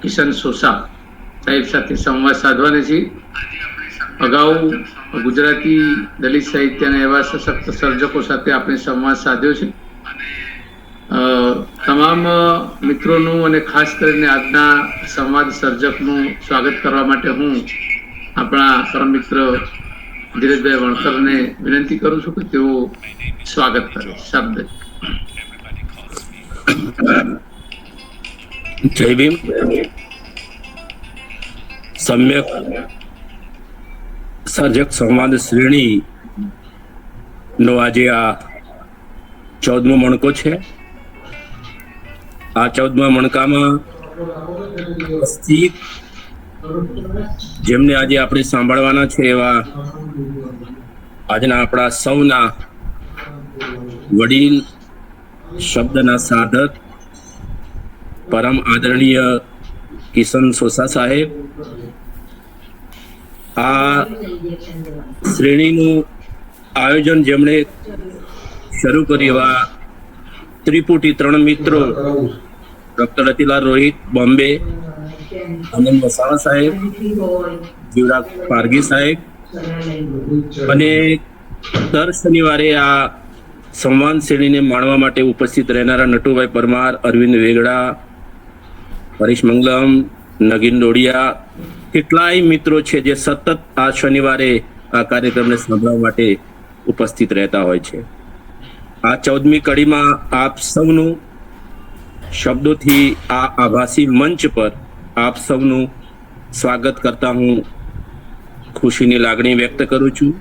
કિશન સોસા સાહેબ સાથે સંવાદ સાધવાની છે. અગાઉ ગુજરાતી દલિત સાહિત્યના એવા સશક્ત સર્જકો સાથે આપણે સંવાદ સાધ્યો છે. તમામ મિત્રોનું અને ખાસ કરીને આજના સંવાદ સર્જકનું સ્વાગત કરવા માટે હું આપણા પરમ મિત્ર ધીરજભાઈ વણકરને વિનંતી કરું છું કે તેઓ સ્વાગત કરે. શબ્દ. જય ભીમ. સમ્યક સર્જક સંવાદ શ્રેણી નો આજે આ 14મો મણકો છે. આ 14મા મણકામાં જેમને આજે આપણે સાંભળવાના છે એવા આજના આપણા સૌના વડીલ, શબ્દના સાધક, પરમ આદરણીય કિશન સોસા સાહેબ. આ શ્રેણીનું આયોજન જેમણે શરૂ કર્યું એવા ત્રિપુટી 3 મિત્રો ડોક્ટર રતિલાલ રોહિત બોમ્બે, આનંદ વસાવા સાહેબ, જીવરાજ પારગી સાહેબ, અને દર શનિવારે આ સંવાદ શ્રેણીને માણવા માટે ઉપસ્થિત રહેનારા નટુભાઈ પરમાર, અરવિંદ વેગડા, હરીશ મંગલમ, નગીન ડોડિયા, કેટલાય મિત્રો છે જે સતત આ શનિવારે આ કાર્યક્રમને સાંભળવા માટે ઉપસ્થિત રહેતા હોય છે. આ 14મી કડીમાં આપ સૌનું શબ્દોથી આ આભાસી મંચ પર આપ સૌનું સ્વાગત કરતા હું ખુશીની લાગણી વ્યક્ત કરું છું.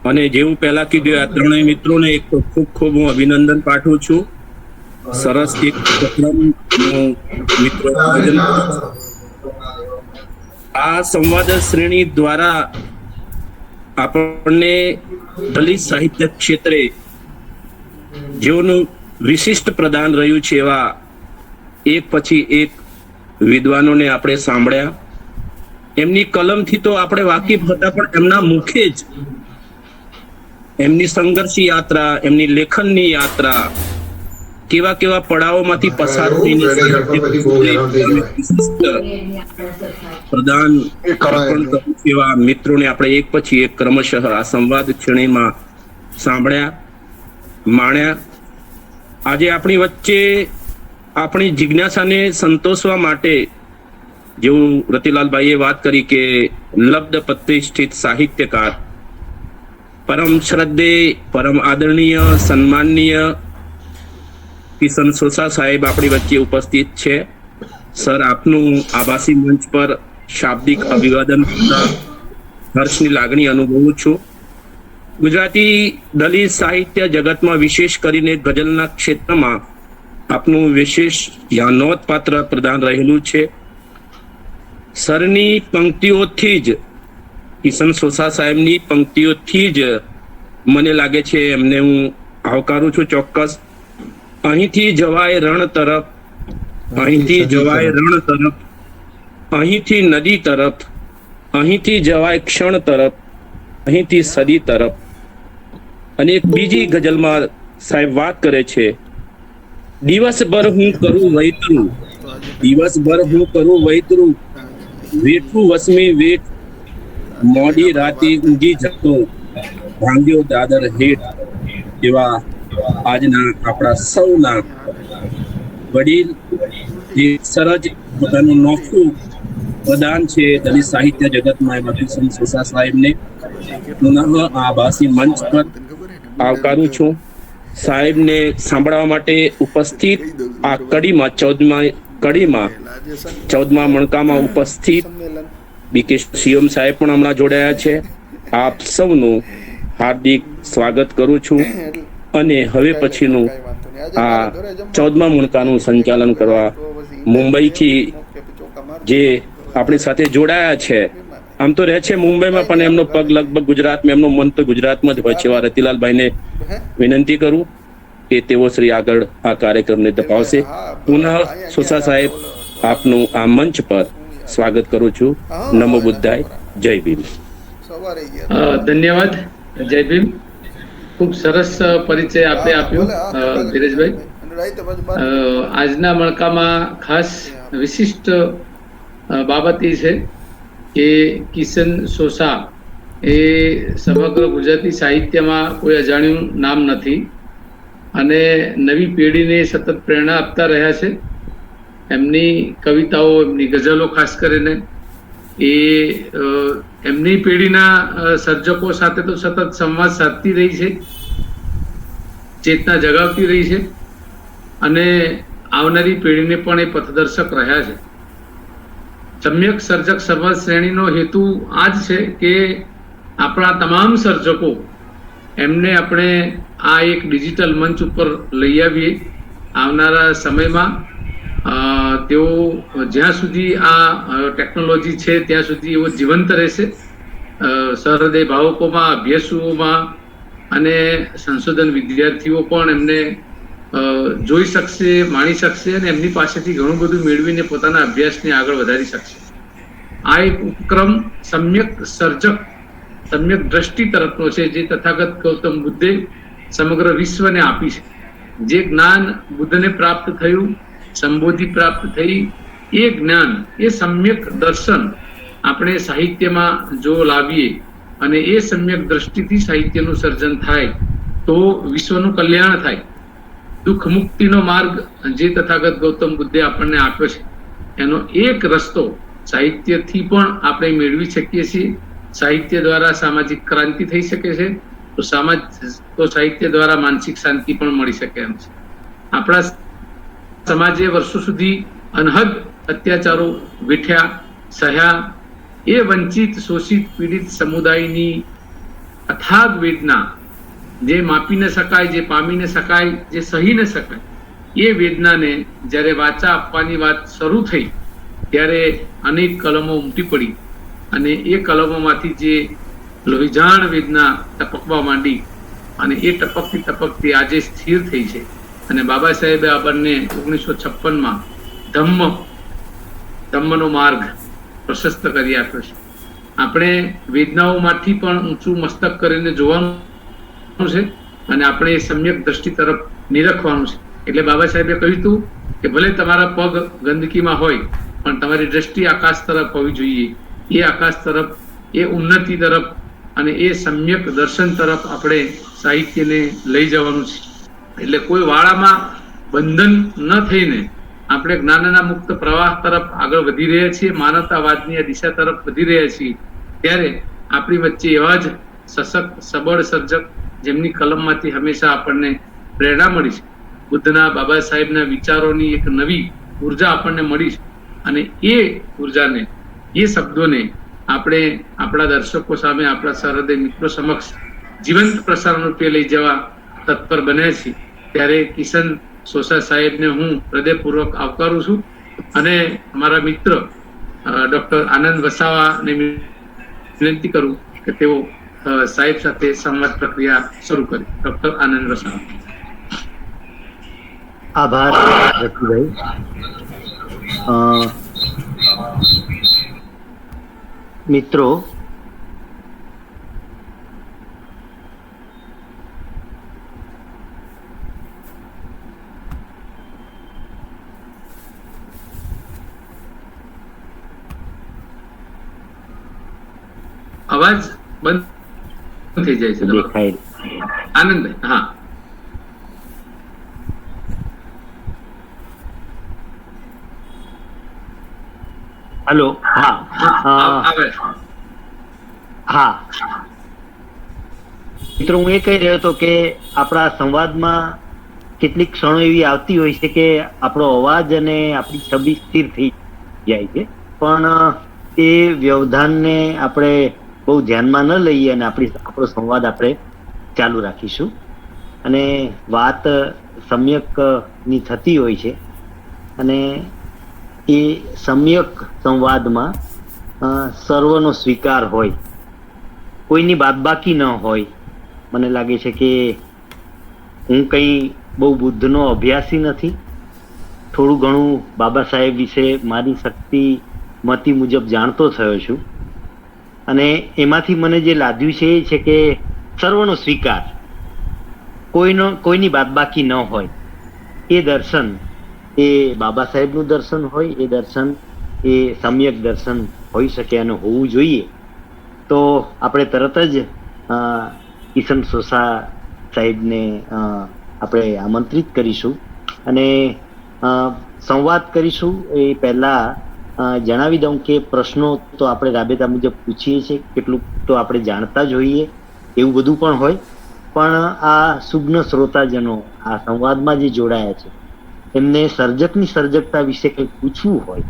અને જેવું પહેલા કીધું, આ ત્રણેય મિત્રોને એક તો ખૂબ ખૂબ હું અભિનંદન પાઠવું છું. સરસ એક મિત્રો આ સંવાદ શ્રેણી દ્વારા આપણને દલિત સાહિત્ય ક્ષેત્રે જેઓનું વિશિષ્ટ પ્રદાન રહ્યું છે એવા એક પછી એક વિદ્વાનોને આપણે સાંભળ્યા. એમની કલમથી તો આપણે વાકેફ હતા, પણ એમના મુખે જ એમની સંઘર્ષી યાત્રા, એમની લેખનની યાત્રા, કેવા કેવા પડાવોમાંથી પસાર થઈને પ્રદાન એવા મિત્રોને આપણે એક પછી એક ક્રમશઃ આ સંવાદ શ્રેણીમાં સાંભળ્યા, માણ્યા. આજે આપણી વચ્ચે આપણી જિજ્ઞાસાને સંતોષવા માટે જેવું રતિલાલભાઈએ વાત કરી કે લબ્ધ પ્રતિષ્ઠિત સાહિત્યકાર, પરમ શ્રદ્ધેય, પરમ આદરણીય, સન્માનનીય કિશન સોસા સાહેબ આપણી વચ્ચે ઉપસ્થિત છે. સર, આપનું આભાસી મંચ પર શાબ્દિક અભિવાદન હર્ષની લાગણી અનુભવું છું. ગુજરાતી દલિત સાહિત્ય જગતમાં વિશેષ કરીને ગઝલના ક્ષેત્રમાં આપનું વિશેષ નોંધપાત્ર પ્રદાન રહેલું છે. સરની પંક્તિઓથી જ, કિશન સોસા સાહેબની પંક્તિઓથી જ મને લાગે છે એમને હું આવકારું છું ચોક્કસ. અહીંથી જવાય રણ તરફ, અહીંથી જવાય રણ તરફ, અહીંથી નદી તરફ, અહીંથી જવાય ક્ષણ તરફ, અહીંથી સદી તરફ. અને એક બીજી ગઝલમાં સાહેબ વાત કરે છે, દિવસભર હું કરું વૈતરું, દિવસભર હું કરું વૈતરું, વેઠું વસમી વેઠ, મોડી રાતે ઊંઘી જતો, ભાંગ્યો દાદર હેઠ. એવા આજના આપણા સૌના વડીલ, જે સરજ પોતાનું નોખું પ્રદાન છે દલિત સાહિત્ય જગતમાં, એવા કિશન સોસા સાહેબને પુનઃ આ આભાસી મંચ પર આવકારું છું. સાહેબને સાંભળવા માટે ઉપસ્થિત આ કડીમાં 14મા મણકામાં ઉપસ્થિત બીકે સીએમ સાહેબ પણ હમણાં જોડાયા છે. આપ સૌનું હાર્દિક સ્વાગત કરું છું. અને હવે પછીનું આ 14મા મણકાનું સંચાલન કરવા મુંબઈથી જે આપણી સાથે જોડાયા છે, આમ તો રહે છે મુંબઈમાં પણ એમનો પગ લગભગ ગુજરાતમાં, એમનો મન તો ગુજરાતમાં જ હોય છે, એવા રતિલાલભાઈને વિનંતી કરું કે તેઓ શ્રી આગળ આ કાર્યક્રમને દબાવશે. પુનઃ સોસા સાહેબ, આપનું આ મંચ પર સ્વાગત કરું છું. નમો બુદ્ધાય. જય ભીમ. ધન્યવાદ. જય ભીમ. ખૂબ સરસ પરિચય આપે આપ્યો ધીરજભાઈ. આજના મણકામાં ખાસ વિશિષ્ટ બાબત એ છે કે કિશન સોસા એ સમગ્ર ગુજરાતી સાહિત્યમાં કોઈ અજાણ્યું નામ નથી અને નવી પેઢીને સતત પ્રેરણા આપતા રહ્યા છે. એમની કવિતાઓ, એમની ગઝલો ખાસ કરીને એ એમની પેઢીના સર્જકો સાથે તો સતત સંવાદ સાધતી રહી છે, ચેતના જગાવતી રહી છે અને આવનારી પેઢીને પણ એ પથદર્શક રહ્યા છે. સમ્યક સર્જક સંવાદ શ્રેણીનો હેતુ આ જ છે કે આપણા તમામ સર્જકો એમને આપણે આ એક ડિજિટલ મંચ ઉપર લઈ આવીએ. આવનારા સમયમાં તેઓ જ્યાં સુધી આ ટેકનોલોજી છે ત્યાં સુધી એવો જીવંત રહેશે. સહૃદય ભાવકોમાં, અભ્યાસુઓમાં અને સંશોધન વિદ્યાર્થીઓ પણ એમને જોઈ શકશે, માણી શકશે અને એમની પાસેથી ઘણું બધું મેળવીને પોતાના અભ્યાસને આગળ વધારી શકશે. આ એક ઉપક્રમ સમ્યક સર્જક, સમ્યક દ્રષ્ટિ તરફનો છે, જે તથાગત ગૌતમ બુદ્ધે સમગ્ર વિશ્વને આપી છે. જે જ્ઞાન બુદ્ધને પ્રાપ્ત થયું, સંબોધિ પ્રાપ્ત થઈ, એ જ્ઞાન, એ સમ્યક દર્શન આપણે સાહિત્યમાં જો લાવીએ અને એ સમ્યક દ્રષ્ટિથી સાહિત્યનું સર્જન થાય તો વિશ્વનું કલ્યાણ થાય. દુઃખ મુક્તિનો માર્ગ જે તથાગત ગૌતમ બુદ્ધે આપણને આપ્યો છે એનો એક રસ્તો સાહિત્યથી પણ આપણે મેળવી શકીએ છીએ. સાહિત્ય દ્વારા સામાજિક ક્રાંતિ થઈ શકે છે તો સાહિત્ય દ્વારા માનસિક શાંતિ પણ મળી શકે એમ છે. આપણા સમાજે વર્ષો સુધી અનહદ અત્યાચારો વેઠ્યા, સહ્યા. એ વંચિત, શોષિત, પીડિત સમુદાયની અથાગ વેદના જે માપી ન શકાય, જે પામી ન શકાય, જે સહી ન શકાય, એ વેદનાને જ્યારે વાચા આપવાની વાત શરૂ થઈ ત્યારે અનેક કલમો ઉમટી પડી અને એ કલમોમાંથી જે લોહીજાણ વેદના ટપકવા માંડી અને એ ટપકતી આજે સ્થિર થઈ છે. અને બાબા સાહેબે આપણને 1956માં ધમ્મનો માર્ગ પ્રશસ્ત કરી આપ્યો છે. આપણે વેદનાઓમાંથી પણ ઊંચું મસ્તક કરીને જોવાનું છે અને આપણે એ સમ્યક દ્રષ્ટિ તરફ નિરખવાનું છે. એટલે બાબા સાહેબે કહ્યું હતું કે ભલે તમારા પગ ગંદકીમાં હોય પણ તમારી દ્રષ્ટિ આકાશ તરફ હોવી જોઈએ. એ આકાશ તરફ, એ ઉન્નતિ તરફ અને એ સમ્યક દર્શન તરફ આપણે સાહિત્યને લઈ જવાનું છે. એટલે કોઈ વાળામાં બંધન ન થઈને આપણે જ્ઞાનના મુક્ત પ્રવાહ તરફ આગળ વધી રહ્યા છીએ, માનવતાવાદની આ દિશા તરફ વધી રહ્યા છીએ. ત્યારે આપણી વચ્ચે એવા જ સશક્ત, સબળ સર્જક જેમની કલમમાંથી હંમેશા આપણને પ્રેરણા મળી છે, બુદ્ધના, બાબા સાહેબના વિચારોની એક નવી ઉર્જા આપણને મળી છે અને એ ઉર્જાને, એ શબ્દોને આપણે આપણા દર્શકો સામે, આપણા સહૃદય મિત્રો સમક્ષ જીવંત પ્રસારણ રૂપે લઈ જવા તત્પર બન્યા છીએ. ત્યારે કિશન સોસા સાહેબને હું હૃદયપૂર્વક આવકારું છું અને મારા મિત્ર ડોક્ટર આનંદ વસાવાને વિનંતી કરું કે તેઓ સાહેબ સાથે સંવાદ પ્રક્રિયા શરૂ કરે. ડોક્ટર આનંદ વસાવા. આભાર રતિભાઈ. મિત્રો, અવાજ બંધ થઈ જાય છે. દેખાય. આનંદભાઈ, હા. હલો. હા હા મિત્રો, હું એ કહી રહ્યો હતો કે આપણા સંવાદમાં કેટલીક ક્ષણો એવી આવતી હોય છે કે આપણો અવાજ અને આપણી છબી સ્થિર થઈ જાય છે, પણ એ વ્યવધાનને આપણે બહુ ધ્યાનમાં ન લઈએ અને આપણો સંવાદ આપણે ચાલુ રાખીશું. અને વાત સમ્યકની થતી હોય છે અને એ સમ્યક સંવાદમાં સર્વનો સ્વીકાર હોય, કોઈની બાદબાકી ન હોય. મને લાગે છે કે હું કંઈ બહુ બુદ્ધનો અભ્યાસી નથી. થોડું ઘણું બાબા સાહેબ વિશે મારી શક્તિ મતી મુજબ જાણતો થયો છું અને એમાંથી મને જે લાદ્યું છે એ છે કે સર્વનો સ્વીકાર, કોઈની બાદબાકી ન હોય. એ દર્શન એ બાબા સાહેબનું દર્શન હોય, એ દર્શન એ સમ્યક દર્શન હોઈ શકે અને હોવું જોઈએ. તો આપણે તરત જ કિશન સોસા સાહેબને આપણે આમંત્રિત કરીશું અને સંવાદ કરીશું. એ પહેલા જણાવી દઉં કે પ્રશ્નો તો આપણે રાબેતા મુજબ પૂછીએ છીએ, કેટલું તો આપણે જાણતા જ હોઈએ, એવું બધું પણ હોય. પણ આ સુગ્ન શ્રોતાજનો આ સંવાદમાં જે જોડાયા છે એમને સર્જકની સર્જકતા વિશે કંઈક પૂછવું હોય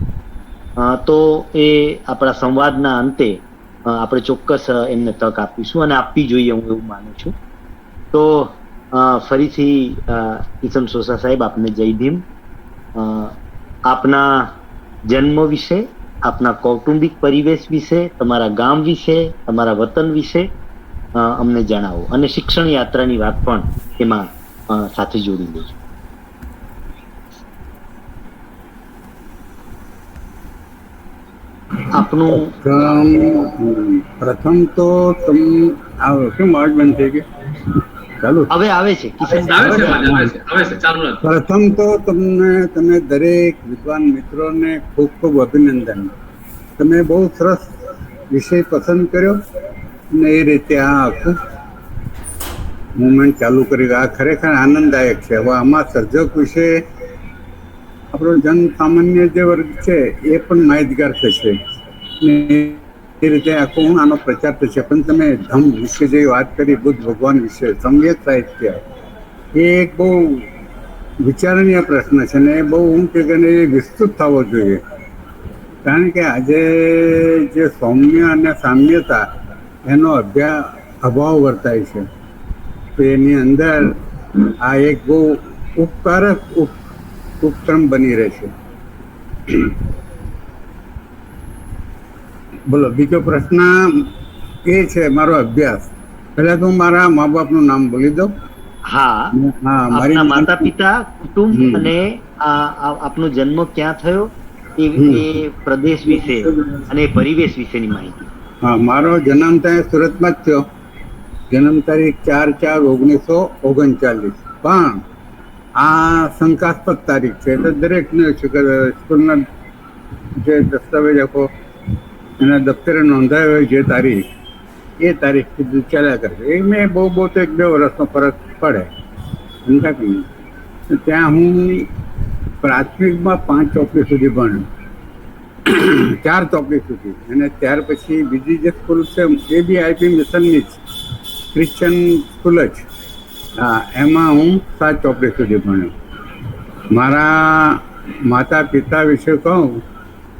તો એ આપણા સંવાદના અંતે આપણે ચોક્કસ એમને તક આપીશું અને આપવી જોઈએ, હું એવું માનું છું. તો ફરીથી કિશન સોસા સાહેબ, આપને જય ભીમ. આપના જન્મ વિશે, આપના કૌટુંબિક પરિવેશ વિશે, તમારા ગામ વિશે, તમારા વતન વિશે અમને જણાવો અને શિક્ષણ યાત્રાની વાત પણ એમાં સાથે જોડી લેજો. આપનું પ્રથમ તો શું અવાજ બંધ થઈ ગયો? ચાલુ હવે આવે છે કિશન? આવે છે, ચાલુ રાખો. પ્રથમ તો તમે દરેક વિદ્વાન મિત્રોને ખૂબ ખૂબ અભિનંદન. તમે બહુ સરસ વિષય પસંદ કર્યો અને એ રીતે આ આખું મુવમેન્ટ ચાલુ કરી. આ ખરેખર આનંદદાયક છે. હવે આમાં સર્જક વિશે આપણો જન સામાન્ય જે વર્ગ છે એ પણ માહિતગાર થશે ને એ રીતે આખો આનો પ્રચાર થશે. પણ તમે ધમ વિશે જે વાત કરી, બુદ્ધ ભગવાન વિશે સમ્યક સાહિત્ય, એ એક બહુ વિચારણીય પ્રશ્ન છે ને એ બહુ વિસ્તૃત થવો જોઈએ. કારણ કે આજે જે સૌમ્ય અને સામ્યતા એનો અભાવ વર્તાય છે, તો એની અંદર આ એક બહુ ઉપકારક ઉપક્રમ બની રહેશે. બોલો, બીજો પ્રશ્ન એ છે મારો અભ્યાસ. પહેલા તો મારા મા બાપનું નામ બોલી દઉં. હા, આપના માતા પિતા, કુટુંબ અને આપનો જન્મ ક્યાં થયો એ પ્રદેશ વિશે અને પરિવેશ વિશેની માહિતી. હા, મારો જન્મ ત્યાં સુરતમાં જ થયો. જન્મ તારીખ 4/4/1939. પણ આ શંકાસ્પદ તારીખ છે, એટલે દરેકને સ્કૂલના જે દસ્તાવેજ આપો એના દફતરે નોંધાયો હોય જે તારીખ, એ તારીખ સુધી ચાલ્યા કરશે. એ મેં બહુ તો 1-2 વર્ષનો ફરક પડે. ત્યાં હું પ્રાથમિકમાં 5 ચોપડી સુધી ભણ્યો, 4 ચોપડી સુધી. અને ત્યાર પછી બીજી જે સ્કૂલ છે એ બી આઈપી મિશનની જ ક્રિશ્ચન સ્કૂલ જ. હા, એમાં હું 7 ચોપડી સુધી ભણ્યો. મારા માતા પિતા વિશે કહું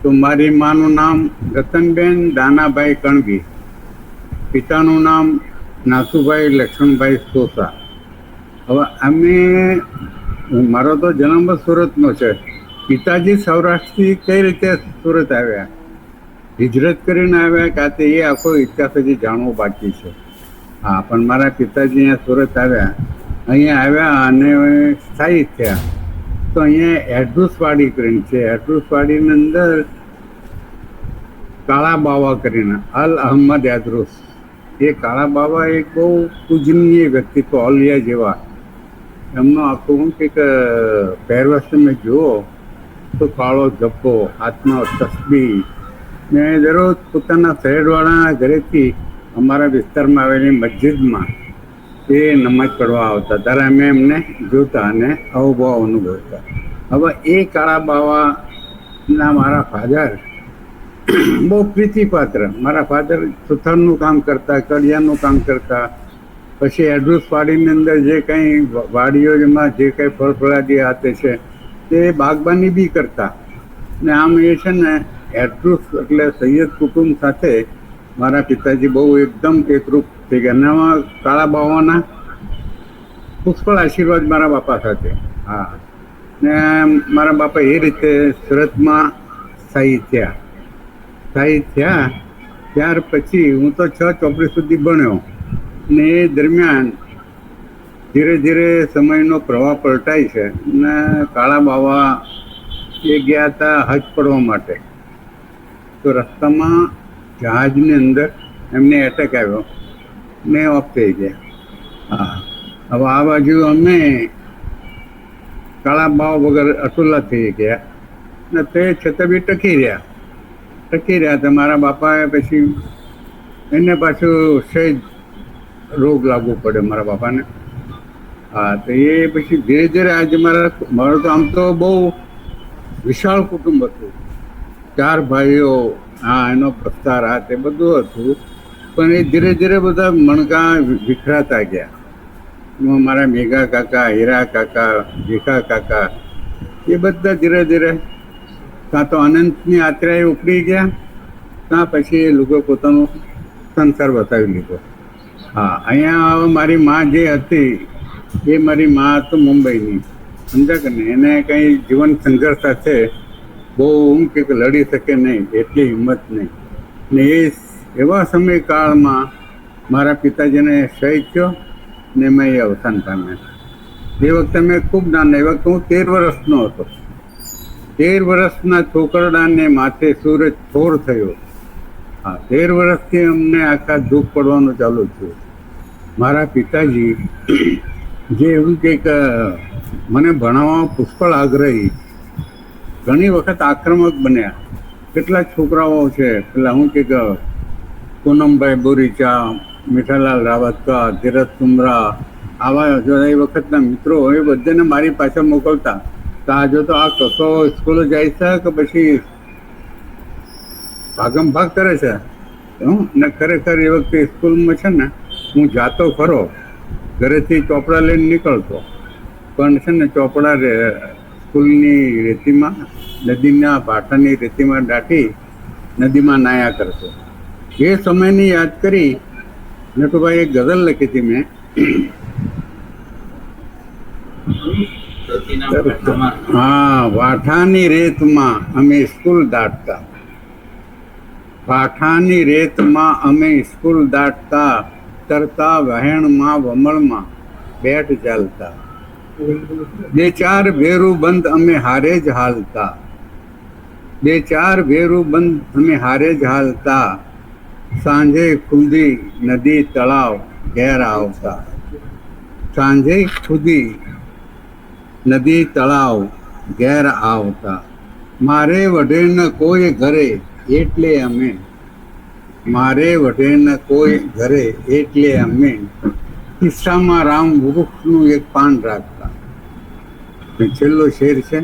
તો મારી માનું નામ રતનબેન દાનાભાઈ કણગી, પિતાનું નામ નાથુભાઈ લક્ષ્મણભાઈ સોસા. હવે મારો તો જન્મ સુરતનો છે. પિતાજી સૌરાષ્ટ્રથી કઈ રીતે સુરત આવ્યા, હિજરત કરીને આવ્યા કાતે, એ આખો ઇતિહાસ હજી જાણવો બાકી છે. હા, પણ મારા પિતાજી અહીંયા સુરત આવ્યા. અહીંયા આવ્યા અને સ્થાયી થયા. તો અહીંયા એડ્રુસવાડી કરીને છે. એડ્રુસવાડીની અંદર કાળા બાવા કરીને, અલ અહમદ એડ્રુસ, એ કાળા બાવા એક બહુ પૂજનીય વ્યક્તિત્વ, ઓલિયા જેવા. એમનો આખું કંઈક પહેરવેશ તમે જુઓ તો કાળો જબ્બો, હાથમાં તસ્બી, ને દરરોજ પોતાના શહેરવાળાના ઘરેથી અમારા વિસ્તારમાં આવેલી મસ્જિદમાં એ નમાજ પઢવા આવતા. ત્યારે અમે એમને જોતા અને અનુભવ અનુભવતા. હવે એ કાળા બાવાના મારા ફાધર બહુ પ્રીતિપાત્ર. મારા ફાધર સુથારનું કામ કરતા, કડિયાનું કામ કરતા. પછી એડ્રુસ વાડીની અંદર જે કંઈ વાડીઓમાં જે કંઈ ફળફળાદી આતે છે તે બાગબાની બી કરતા. ને આમ એ છે ને એડ્રુસ એટલે સૈયદ કુટુંબ સાથે મારા પિતાજી બહુ એકદમ એકરૂપ થઈ ગયા. એનામાં કાળા બાવાના પુષ્કળ આશીર્વાદ મારા બાપા સાથે. હા, ને મારા બાપા એ રીતે સુરતમાં સ્થાયી થયા. ત્યાર પછી હું તો 6 ચોપડી સુધી ભણ્યો. ને એ દરમિયાન ધીરે ધીરે સમયનો પ્રવાહ પલટાય છે. ને કાળા બાવા એ ગયા હતા હજ પડવા માટે. તો રસ્તામાં જહાજની અંદર એમને એટેક આવ્યો ને ઓફ થઈ ગયા. હા, હવે આ બાજુ અમે કાળા બાવ વગર અતુલા થઈ ગયા ને તે છતાં બી ટકી રહ્યા તો મારા બાપાએ પછી એને પાછું સહેજ રોગ લાગવો પડે મારા બાપાને. હા, તો એ પછી ધીરે ધીરે આજે મારું તો આમ તો બહુ વિશાળ કુટુંબ હતું, 4 ભાઈઓ, હા એનો પ્રસ્તાર, હા તે બધું હતું, પણ એ ધીરે ધીરે બધા મણકા વિખરાતા ગયા. મારા મેઘા કાકા, હીરા કાકા, ભીખા કાકા, એ બધા ધીરે ધીરે કાં તો અનંતની યાત્રાએ ઉપડી ગયા, કાં પછી એ લોકો પોતાનો સંસાર બતાવી લીધો. હા, અહીંયા મારી મા જે હતી એ મારી મા તો મુંબઈની, સમજા કે ને, એને કંઈ જીવન સંઘર્ષ સાથે બહુ કે લડી શકે નહીં, એટલી હિંમત નહીં. ને એ એવા સમયકાળમાં મારા પિતાજીને શહીદ થયો ને મેં એ અવસાન પામ્યા. એ વખતે મેં ખૂબ નાના, એ વખતે હું 13 વર્ષનો હતો. 13 વર્ષના છોકરડાને માથે સૂરજ થોર થયો. હા, 13 વર્ષથી અમને આખા દુઃખ પડવાનું ચાલુ થયું. મારા પિતાજી જે એવું કંઈક મને ભણાવવા પુષ્કળ આગ્રહી, ઘણી વખત આક્રમક બન્યા. કેટલાક છોકરાઓ છે, પેલા હું કંઈક પૂનમભાઈ બોરીચા, મીઠાલાલ રાવતકા, ધીરજ સુમરા, આવા એ વખતના મિત્રો એ બધાને મારી પાછળ મોકલતા. તો આ જો તો આ કસો સ્કૂલ જાય છે કે પછી ભાગમ ભાગ કરે છે. ને ખરેખર એ વખતે સ્કૂલમાં છે ને હું જાતો ખરો, ઘરેથી ચોપડા લઈને નીકળતો, પણ છે ને ચોપડા સ્કૂલની રેતીમાં, નદીના ભાટાની રેતીમાં દાટી નદીમાં નાયા કરતો. એ સમયની યાદ કરી નટુભાઈ એક ગઝલ લખી હતી મેં. હા, વાઠાની રેતમાં અમે સ્કૂલ દાટતા, વાઠાની રેતમાં અમે સ્કૂલ દાટતા, તરતા વહેણમાં વમળમાં બેટ ચાલતા, 2-4 ભેરું બંધ અમે હારે જ હાલતા, 2-4 ભેરું બંધ અમે હારે જ હાલતા, સાંજે ખુદી નદી તળાવ ઘેર આવતા, સાંજે ખુદી નદી તળાવ ઘેર આવતા, મારે વઢે ન કોઈ ઘરે એટલે અમે, મારે વઢે ન કોઈ ઘરે એટલે અમે, કિસ્સામાં રામ વૃક્ષનું એક પાન રાખતા. છેલ્લો શેર છે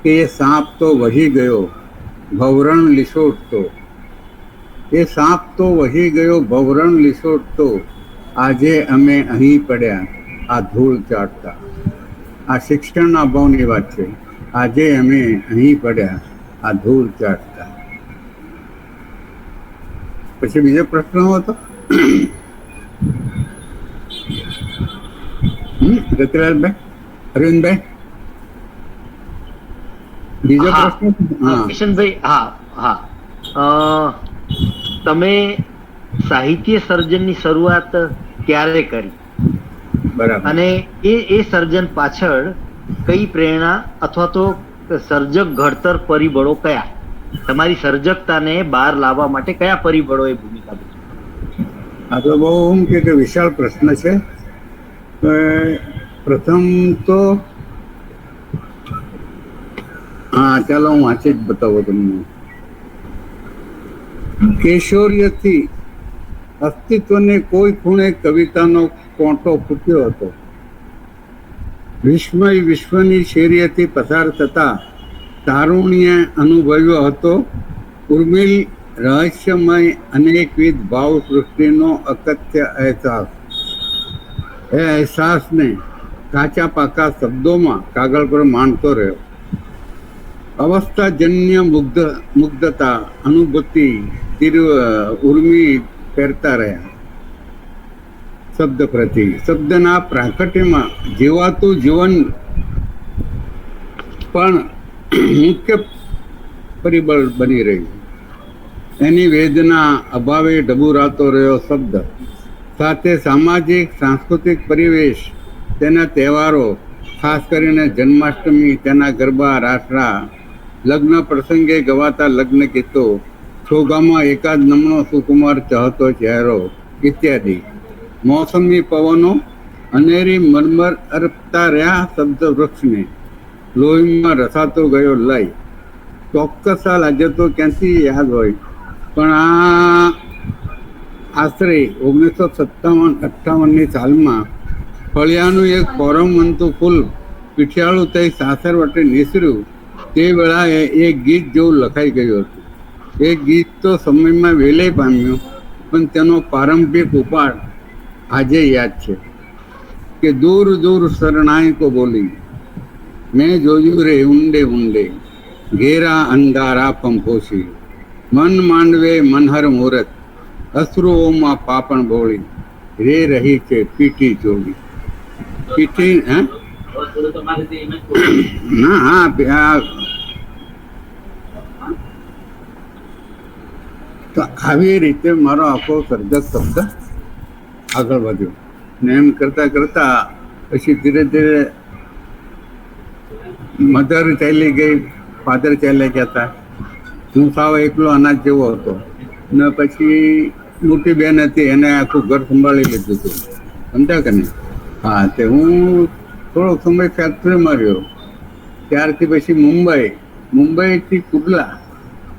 કે એ સાપ તો વહી ગયો ભવરણ લીસોટતો, એ સાપ તો વહી ગયો ભવરણ લીસોટતો, આજે અમે અહીં પડ્યા આ ધૂળ ચાટતા. આ શિક્ષણના અભાવની વાત છે. આજે અમે અહીં પડ્યા આ ધૂળ ચાટતા. પછી બીજો પ્રશ્ન હતો રતિલાલભાઈ, અરવિંદભાઈ, બીજો પ્રશ્ન. કિશનભાઈ, તમે સાહિત્ય સર્જનની શરૂઆત ક્યારે કરી? બરાબર. અને એ સર્જન પાછળ કઈ પ્રેરણા અથવા તો સર્જક ઘડતર પરિબળો કયા? તમારી સર્જકતાને બહાર લાવવા માટે કયા પરિબળોએ ભૂમિકા ભજવી? આ તો બહુ કે વિશાળ પ્રશ્ન છે. પ્રથમ તો હા, ચાલો હું વાંચી જ બતાવું તમને. કેશોર્યથી અસ્તિત્વને કોઈ ખૂણે કવિતાનો કોંટો ફૂટ્યો હતો. વિશ્વની શેરીએથી પસાર થતા તારુણ્ય અનુભવ્યો હતો. ઉર્મિલ રહસ્યમય અનેકવિધ ભાવ સૃષ્ટિનો અકથ્ય અહેસાસ. એ અહેસાસને કાચા પાકા શબ્દોમાં કાગળ પર માંડતો રહ્યો. અવસ્થાજન્ય મુગ્ધતા અનુભૂતિ ઉર્મી ફેરતા રહ્યા. શબ્દ પ્રતિ શબ્દના પ્રાકટ્યમાં જીવાતું જીવન પણ મુખ્ય પરિબળ બની રહ્યું. એની વેદના અભાવે ડબુરાતો રહ્યો શબ્દ, સાથે સામાજિક સાંસ્કૃતિક પરિવેશ, તેના તહેવારો, ખાસ કરીને જન્માષ્ટમી, તેના ગરબા, રાસડા, લગ્ન પ્રસંગે ગવાતા લગ્ન ગીતો, છોગામાં એકાદ નમણો સુકુમાર ચહતો ચહેરો ઇત્યાદિ. મોસમી પવનો અનેરી મરમર અર્પતા રહ્યા શબ્દ વૃક્ષને, લોહીમાં રસાતો ગયો લય. ચોક્કસ સાલ આજે તો ક્યાંથી યાદ હોય, પણ આ આશરે 1957-58ની સાલમાં ફળિયાનું એક ફોરમવંતું ફૂલ પીઠિયાળું થઈ સાસર વટે નીસર્યું તે વેળાએ એક ગીત જેવું લખાઈ ગયું હતું. એ ગીત તો સમયમાં વેલે પામ્યું, પણ તેનો પારંપરિક ઉપાડ આજે યાદ છે કે દૂર દૂર શરણાઈ કો બોલી, મેં જોયું રે ઊંડે ઊંડે, ઘેરા અંધારા પંપોશી, મન માંડવે મનહર મુહૂર્ત, અશ્રુઓમાં પાપણ બોળી, રે રહી છે પીઠી ચોળી. પીઠી ના હા તો આવી રીતે મારો આખો સર્જક શબ્દ આગળ વધ્યો ને એમ કરતા કરતા પછી ધીરે ધીરે મધર ચાલી ગઈ, ફાધર ચાલ્યા ગયા હતા. હું સાવ એકલો અનાજ જેવો હતો ને પછી મોટી બેન હતી, એને આખું ઘર સંભાળી લીધું હતું, સમજ્યા કે નહીં? હા, તે હું થોડોક સમય ફેક્ટરીમાં રહ્યો. ત્યારથી પછી મુંબઈથી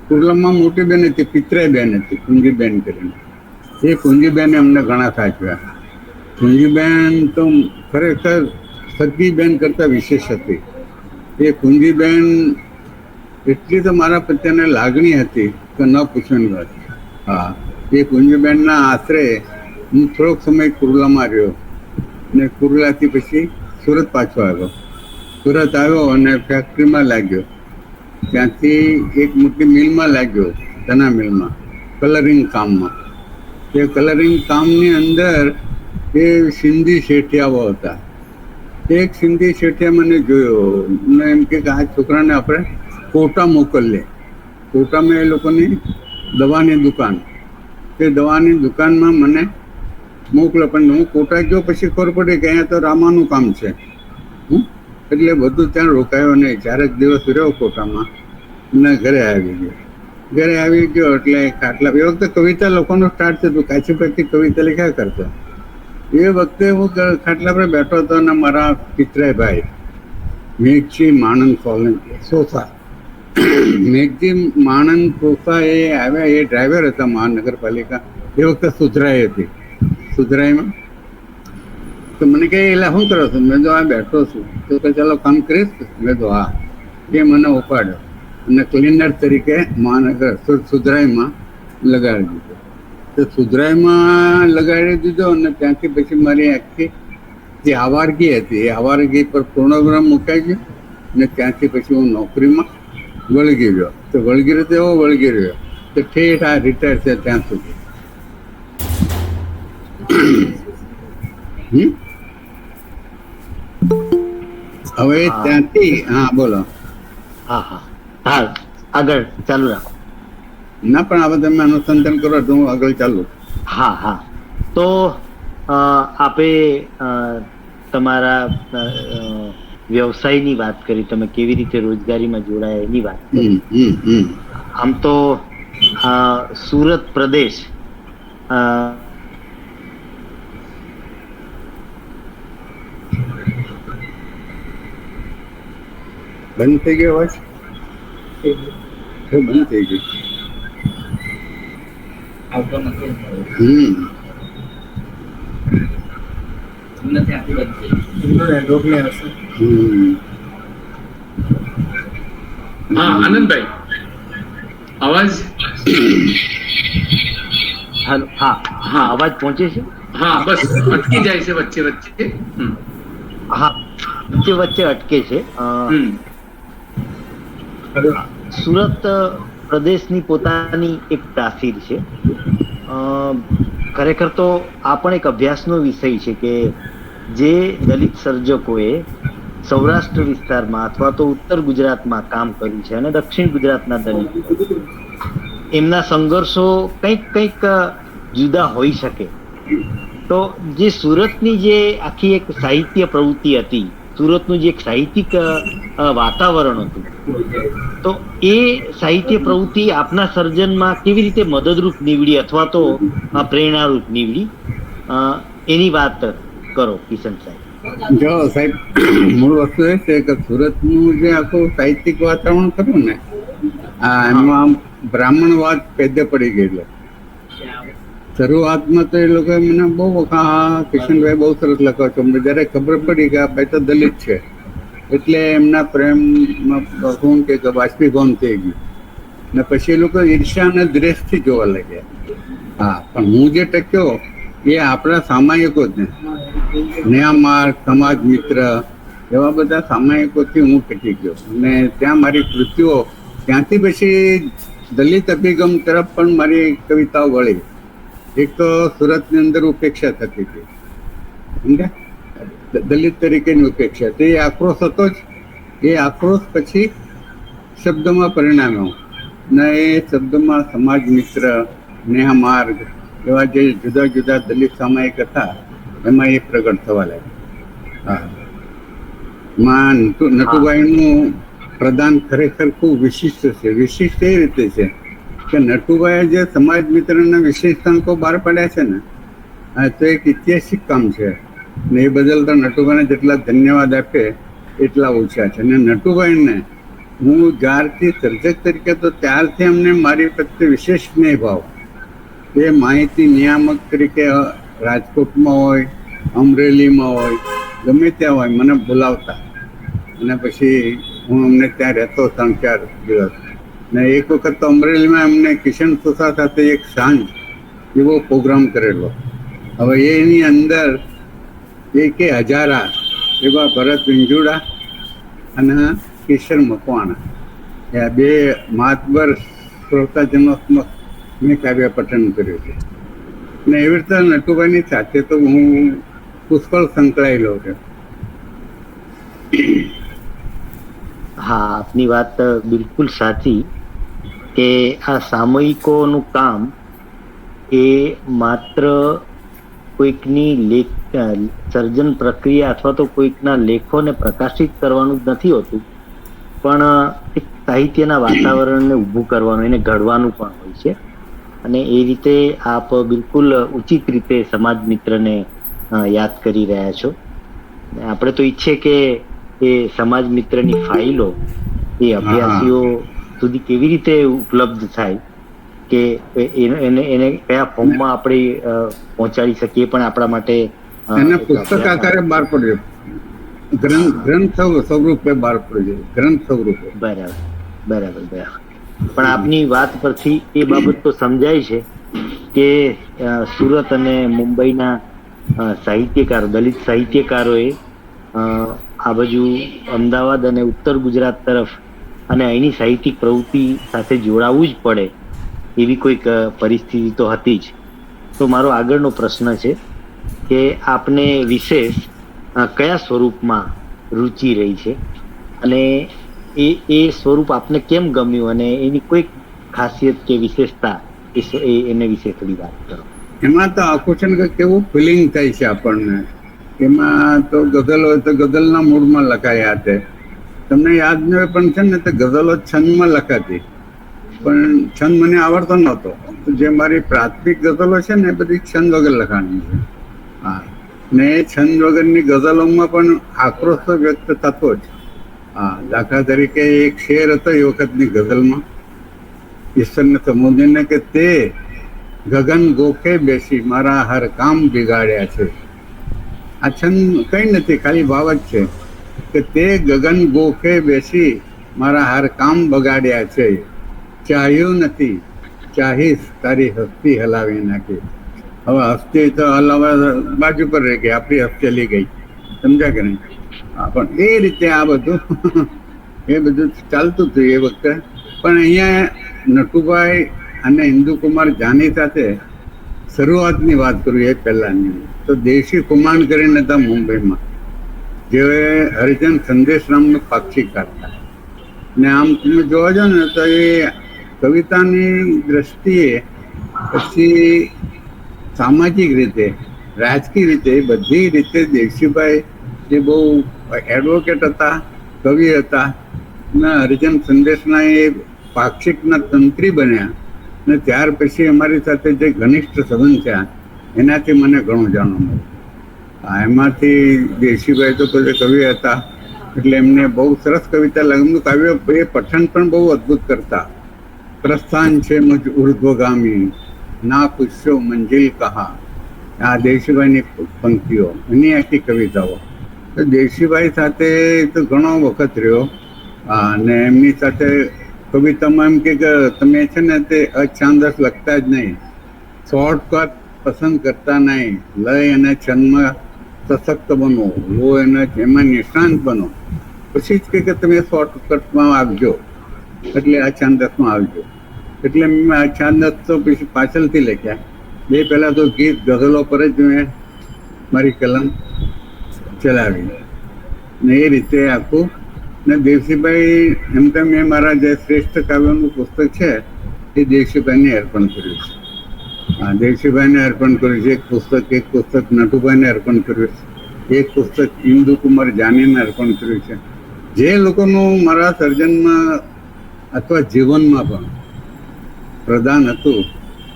કુર્લામાં મોટી બેન હતી, પિતરાઈ બેન હતી, કુંજીબેન કરીને. એ કુંજીબેને અમને ઘણા સાચવ્યા. કુંજીબેન તો ખરેખર સગી બેન કરતાં વિશેષ હતી. એ કુંજીબેન એટલી તો મારા પ્રત્યેને લાગણી હતી કે ન પૂછવાની વાત. હા, એ કુંજીબેનના આશરે હું થોડોક સમય કુર્લામાં રહ્યો ને કુર્લાથી પછી સુરત પાછો આવ્યો. સુરત આવ્યો અને ફેક્ટરીમાં લાગ્યો. ત્યાંથી એક મોટી મિલમાં લાગ્યો, ચના મિલમાં, કલરિંગ કામમાં. એ કલરિંગ કામની અંદર એ સિંધી શેઠિયાઓ હતા. એક સિંધી શેઠિયા મને જોયો ને એમ કે આ છોકરાને આપણે કોટા મોકલીએ. કોટામાં એ લોકોની દવાની દુકાન, તે દવાની દુકાનમાં મને મોકલો. પણ હું કોટા ગયો પછી ખબર પડી કે અહીંયા તો રામાનું કામ છે. એટલે બધું ત્યાં રોકાયો નહીં. 4 દિવસ રહ્યો કોટામાં ને ઘરે આવી ગયો. એટલે ખાટલા, એ વખતે કવિતા લખવાનું સ્ટાર્ટ થયું, કાચી પાકી કવિતા લખ્યા કરતો. એ વખતે હું ખાટલા પર બેઠો હતો અને મારા પિતરાઈ ભાઈ મેઘજી માણંદ સોસા, મેઘજી માણંદ સોસા એ આવ્યા. એ ડ્રાઈવર હતા મહાનગરપાલિકા. એ વખતે સુધરાઈ હતી. સુધરાઈમાં તો મને કહે એટલે શું કરો છો? મેં તો આ બેઠો છું. તો કે ચાલો કામ કરીશ? મેં તો હા. એ મને ઉપાડ્યો અને ક્લીનર તરીકે સુધરાઈમાં લગાડી દીધો. તો સુધરાઈમાં લગાડી દીધો અને ત્યાંથી પછી મારી આખી જે આવારગી હતી એ આવારગી પર પૂર્ણવિરામ મુકાઈ ગયો અને ત્યાંથી પછી હું નોકરીમાં વળગી રહ્યો. તો વળગી રહ્યો એવો વળગી રહ્યો તો ઠેઠ આ રિટાયર છે ત્યાં સુધી. હવે ત્યાંથી હા બોલો. હા, આગળ ચાલુ રાખો. ના, પણ હવે તમે અનુસંધાન કરો તો હું આગળ ચાલુ. હા, તો આપે તમારા વ્યવસાયની વાત કરી, તમે કેવી રીતે રોજગારીમાં જોડાયા એની વાત કરી. આમ તો સુરત પ્રદેશ બંધ થઈ ગયો અવાજ? બંધ થઈ ગયું. હા આનંદભાઈ, અવાજ? હાલો, હા, અવાજ પહોંચે છે? હા, બસ અટકી જાય છે વચ્ચે વચ્ચે. હા, વચ્ચે અટકે છે. સુરત પ્રદેશની પોતાની એક તાસીર છે. ખરેખર તો આ પણ એક અભ્યાસનો વિષય છે કે જે દલિત સર્જકોએ સૌરાષ્ટ્ર વિસ્તારમાં અથવા તો ઉત્તર ગુજરાતમાં કામ કર્યું છે અને દક્ષિણ ગુજરાતના દલિત, એમના સંઘર્ષો કંઈક જુદા હોઈ શકે. તો જે સુરતની જે આખી એક સાહિત્ય પ્રવૃત્તિ હતી, સુરતનું જે એક સાહિત્યિક વાતાવરણ હતું, તો એ સાહિત્ય પ્રવૃત્તિ આપના સર્જનમાં કેવી રીતે મદદરૂપ નીવડી અથવા તો પ્રેરણારૂપ નીવડી, એની વાત કરો કિશન સાહેબ. જો સાહેબ, મૂળ વસ્તુ એ છે કે સુરતનું જે આખું સાહિત્યિક વાતાવરણ ખરું ને, એમાં બ્રાહ્મણવાદ પેદે પડી ગયેલો. શરૂઆતમાં તો એ લોકો મને બહુ વખત કિશનભાઈ બહુ સરસ લખો છો, જયારે ખબર પડી કે આ ભાઈ તો દલિત છે એટલે એમના પ્રેમમાં શું કે બાષ્પીભવન થઈ ગયું ને પછી એ લોકો ઈર્ષ્યા અને દ્વેષથી જોવા લાગ્યા. હા, પણ હું જે ટક્યો એ આપણા સામાયિકો જ ને, ન્યામાર્ગ, સમાજ મિત્ર એવા બધા સામાયિકોથી હું ટકી ગયો અને ત્યાં મારી કૃતિઓ, ત્યાંથી પછી દલિત અભિગમ તરફ પણ મારી કવિતાઓ વળી. એક તો સુરતની અંદર ઉપેક્ષા થતી હતી, સમજ્યા, દલિત તરીકેની ઉપેક્ષા, તો એ આક્રોશ હતો જ. એ આક્રોશ પછી શબ્દોમાં પરિણામ્યો ને એ શબ્દોમાં સમાજ મિત્ર, ન્યામાર્ગ એવા જે જુદા જુદા દલિત સામાયિક હતા એમાં એ પ્રગટ થવા લાગ્યા. હા, નટુભાઈનું પ્રદાન ખરેખર ખૂબ વિશિષ્ટ છે. વિશિષ્ટ એ રીતે છે કે નટુભાઈએ જે સમાજ મિત્રના વિશેષાંકો બહાર પાડ્યા છે ને, તો એક ઐતિહાસિક કામ છે ને એ બદલ તો નટુભાઈને જેટલા ધન્યવાદ આપે એટલા ઓછા છે. અને નટુભાઈને હું જ્યારથી સર્જક તરીકે તો ત્યારથી અમને મારી પ્રત્યે વિશેષ સ્નેહ ભાવ. એ માહિતી નિયામક તરીકે રાજકોટમાં હોય, અમરેલીમાં હોય, ગમે ત્યાં હોય મને બોલાવતા અને પછી હું અમને ત્યાં રહેતો 3-4 દિવસ. ને એક વખત તો અમરેલીમાં અમને કિશન સોસા સાથે એક સાંજ એવો પ્રોગ્રામ કરેલો. હવે એની અંદર કે હજારા એવા ભરત વિંજુડા અને કિશોર મકવાણા એ બે માતબર શ્રોતાજનો મેં કાવ્ય પઠન કર્યું છે. ને એવી રીતે નટુભાઈની સાથે તો હું પુષ્કળ સંકળાયેલો છું. હા, આપની વાત બિલકુલ સાચી કે આ સામયિકોનું કામ એ માત્ર કોઈકની સર્જન પ્રક્રિયા અથવા તો કોઈકના લેખોને પ્રકાશિત કરવાનું જ નથી હોતું, પણ એક સાહિત્યના વાતાવરણને ઊભું કરવાનું, એને ઘડવાનું પણ હોય છે. અને એ રીતે આપ બિલકુલ ઉચિત રીતે સમાજ મિત્રને યાદ કરી રહ્યા છો. આપણે તો ઈચ્છીએ કે એ સમાજ મિત્રની ફાઇલો એ અભ્યાસીઓ સુધી કેવી રીતે ઉપલબ્ધ થાય કે એને કયા ફોર્મમાં આપણે પહોંચાડી શકીએ, પણ આપણા માટે એને પુસ્તક આકારે બહાર પડ્યો, ગ્રંથ સ્વરૂપે બહાર પડ્યો, ગ્રંથ સ્વરૂપે. બરાબર. પણ આપની વાત પરથી એ બાબત તો સમજાય છે કે સુરત અને મુંબઈના સાહિત્યકારો, દલિત સાહિત્યકારોએ આ બાજુ અમદાવાદ અને ઉત્તર ગુજરાત તરફ અને અહીંની સાહિત્યિક પ્રવૃત્તિ સાથે જોડાવવું જ પડે એવી કોઈક પરિસ્થિતિ તો હતી જ. તો મારો આગળનો પ્રશ્ન છે કે આપને વિશેષ કયા સ્વરૂપમાં રુચિ રહી છે અને એ સ્વરૂપ આપને કેમ ગમ્યું અને એની કોઈક ખાસિયત કે વિશેષતા એને વિશે થોડી વાત કરો. એમાં તો આખું છે ને કે કેવું ફિલિંગ થાય છે આપણને. એમાં તો ગઝલ હોય તો ગઝલના મૂડમાં લખાયા છે. તમને યાદ ન હોય પણ છે ને તો ગઝલો છંદમાં લખાતી, પણ છંદ મને આવડતો નહોતો. જે મારી પ્રાથમિક ગઝલો છે ને એ બધી છંદ વગર લખાણી છે. હા, ને એ છંદ વગરની ગઝલોમાં પણ આક્રોશ તો વ્યક્ત થતો જ. હા, દાખલા તરીકે એક શેર હતો એ વખતની ગઝલમાં, ઈશ્વરને સંબોધીને કે તે ગગન ગોખે બેસી મારા હર કામ બિગાડ્યા છે. આ છંદ કંઈ નથી, ખાલી ભાવ જ છે કે તે ગગન ગોખે બેસી મારા હર કામ બગાડ્યા છે. ચાહ્યું નથી, ચાહીશ તારી હસ્તી હલાવી નાખી. હવે હસ્તી તો હલાવવા બાજુ પર રહી ગઈ, આપણી હસ્તી ચલી ગઈ, સમજ્યા કે નહીં? હા, પણ એ રીતે આ બધું એ બધું ચાલતું હતું એ વખતે. પણ અહીંયા નટુભાઈ અને ઇન્દુકુમાર જાની સાથે શરૂઆતની વાત કરું એ પહેલાંની, તો દેશી કુમાર કરીને હતા મુંબઈમાં, જે હરિજન સંદેશ નામનું પાક્ષિકાર હતા. ને આમ તમે જોવા જાઓ ને તો એ કવિતાની દ્રષ્ટિએ પછી સામાજિક રીતે, રાજકીય રીતે, બધી રીતે દેવશીભાઈ જે બહુ એડવોકેટ હતા, કવિ હતા ને હરિજન સંદેશના એ પાક્ષિકના તંત્રી બન્યા. ને ત્યાર પછી અમારી સાથે જે ઘનિષ્ઠ સંબંધ થયા એનાથી મને ઘણું જાણવા મળ્યું. એમાંથી દેશીભાઈ તો પોતે કવિ હતા, એટલે એમને બહુ સરસ કવિતા લાગે. એમનું કાવ્ય એ પઠન પણ બહુ અદ્ભુત કરતા. પ્રસ્થાન છે મુજ ઉર્ધ્વગામી, ના પૂછ્યો મંજિલ કહા. આ દેશીભાઈની પંક્તિઓ, એની આખી કવિતાઓ. તો દેશીભાઈ સાથે તો ઘણો વખત રહ્યો, અને એમની સાથે કવિતામાં એમ કે તમે છે ને તે અછાંદસ લખતા જ નહીં, શોર્ટકટ પસંદ કરતા નહીં, લય અને છંદમાં સશક્ત બનો, લો અને એમાં નિષ્ણાંત બનો, પછી જ કે તમે શોર્ટકટમાં આવજો, એટલે અછાંદસમાં આવજો. એટલે મેં અછાંદસ તો પછી પાછળથી લખ્યા. બે પહેલાં તો ગીત ગઝલો પર જ મેં મારી કલમ ચલાવી, ને એ રીતે આખું. ને દેવસીભાઈ એમ તો મેં મારા જે શ્રેષ્ઠ કાવ્યનું પુસ્તક છે એ દેવસીભાઈને અર્પણ કર્યું છે. હા, દેવસીભાઈને અર્પણ કર્યું છે. એક પુસ્તક નટુભાઈને અર્પણ કર્યું છે, એક પુસ્તક ઇન્દુકુમાર જાનીને અર્પણ કર્યું છે. જે લોકોનું મારા સર્જનમાં અથવા જીવનમાં પણ પ્રદાન હતું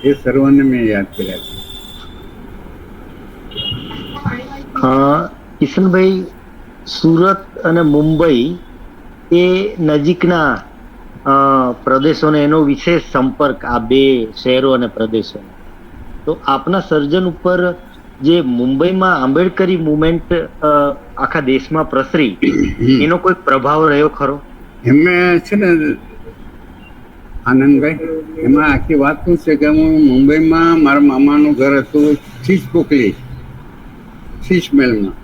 એ સર્વને મેં યાદ કર્યા છે. કિશનભાઈ, સુરત અને મુંબઈ એ નજીકના પ્રદેશોને એનો વિશેષ સંપર્ક, આ બે શહેરો અને પ્રદેશો. તો આપના સર્જન ઉપર જે મુંબઈમાં આંબેડકરી મુવમેન્ટ આખા દેશમાં પ્રસરી, એનો કોઈ પ્રભાવ રહ્યો ખરો? એમાં છે ને આનંદભાઈ, એમાં આખી વાત શું છે કે હું મુંબઈમાં મારા મામાનું ઘર હતું શીશ પોકલી, શીશ મેલમાં.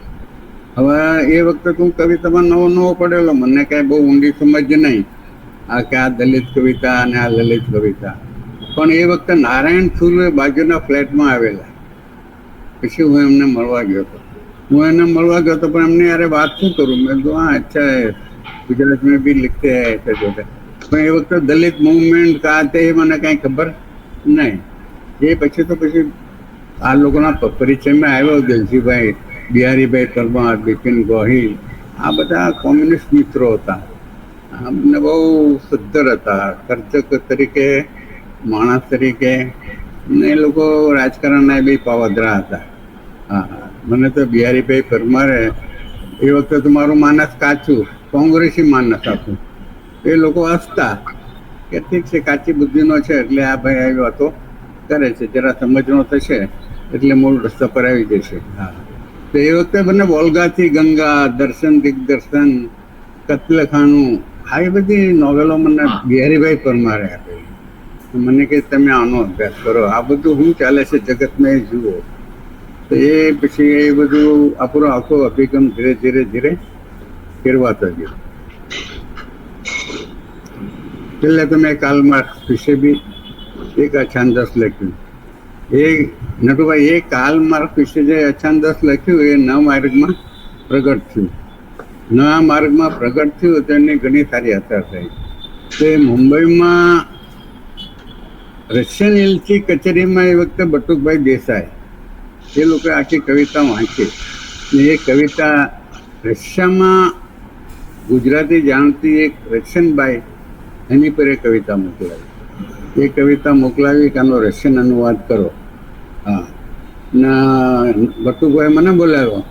હવે એ વખતે હું કવિતામાં નવો પડેલો, મને કાંઈ બહુ ઊંડી સમજ નહીં કે આ દલિત કવિતા અને આ લલિત કવિતા. પણ એ વખતે નારાયણ સુરે બાજુના ફ્લેટમાં આવેલા. પછી હું એમને મળવા ગયો હતો. પણ એમને યાર વાત શું કરું? મેં તો હા અચ્છા ગુજરાત મેં બી લિખતે હૈ જોતે. પણ એ વખતે દલિત મુવમેન્ટ કા તે મને કાંઈ ખબર નહીં. એ પછી આ લોકોના પરિચયમાં આવ્યો. દિલજીભાઈ, બિહારીભાઈ પરમાર, બિપિન ગોહિલ, આ બધા કોમ્યુનિસ્ટ મિત્રો હતા. અમને બહુ સુદ્ધર હતા, ખર્ચક તરીકે, માણસ તરીકે. ને એ લોકો રાજકારણના બી પાવદરા હતા. હા, મને તો બિહારીભાઈ પરમારે એ વખતે તો મારું માનસ કાચું, કોંગ્રેસી માનસ હતું. એ લોકો હસતા કે ઠીક છે, કાચી બુદ્ધિનો છે એટલે આ ભાઈ આવ્યો હતો કરે છે, જરા સમજણો થશે એટલે મૂળ રસ્તા પર આવી જશે. હા, તો એ વખતે મને વોલ્ગાથી ગંગા, દર્શન દિગ્દર્શન, કત્લખાનું, આવી બધી નોવેલો મને બિહારીભાઈ પરમારે આપી. મને કે તમે આનો અભ્યાસ કરો, આ બધું શું ચાલે છે જગતમાં એ જુઓ. તો એ પછી એ બધું આપણો આખો અભિગમ ધીરે ધીરે ફેરવાતો ગયો. છેલ્લે તો મેં કાર્લ માર્ક્સ વિશે બી એક અછાંદસ લખ્યું. એ નટુભાઈ, એ કાર્લ માર્ક્સ વિશે જે અછાંદસ લખ્યું એ નવા માર્ગમાં પ્રગટ થયું તો એની ઘણી સારી અસર થઈ. તો એ મુંબઈમાં રશિયન એલચી કચેરીમાં એ વખતે બટુકભાઈ દેસાઈ એ લોકોએ આખી કવિતા વાંચી. ને એ કવિતા રશિયામાં ગુજરાતી જાણતી એક રશિયનબાઈ એની પર એ કવિતા મોકલાવી. એ કવિતા મોકલાવી કે આનો રશિયન અનુવાદ કરો. હા, ના બટુકભાઈ મને બોલાવ્યો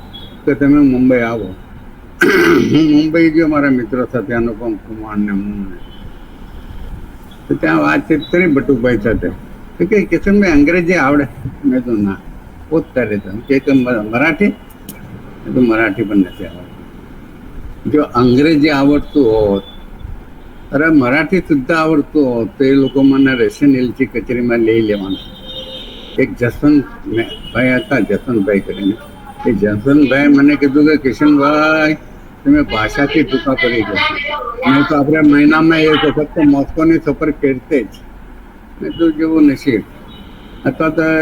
કે તમે મુંબઈ આવો. હું મુંબઈ ગયો મારા મિત્રો સાથે, અનુપમ કુમાર ને હું. તો ત્યાં વાતચીત કરી બટુકભાઈ સાથે. તો કે કિશનભાઈ અંગ્રેજી આવડે? મેં તો ના, પોતતા રહેતા. કે મરાઠી? તો મરાઠી પણ નથી આવડતું. જો અંગ્રેજી આવડતું હોત, અરે મરાઠી સુદ્ધા આવડતું હોત, તો એ લોકો મને રશિયન એલચી કચેરીમાં લઈ લેવાનું. એક જસવંતભાઈ હતા, જસવંતભાઈ કરીને. એ જસવંતભાઈ મને કીધું કે કિશનભાઈ તમે ભાષાથી ટૂંકા પડી ગયા, નહીં તો આપણે મહિનામાં એક વખત તો મોસ્કોની સફર કરતે જ. મેં તો જેવું નસીબ. અથવા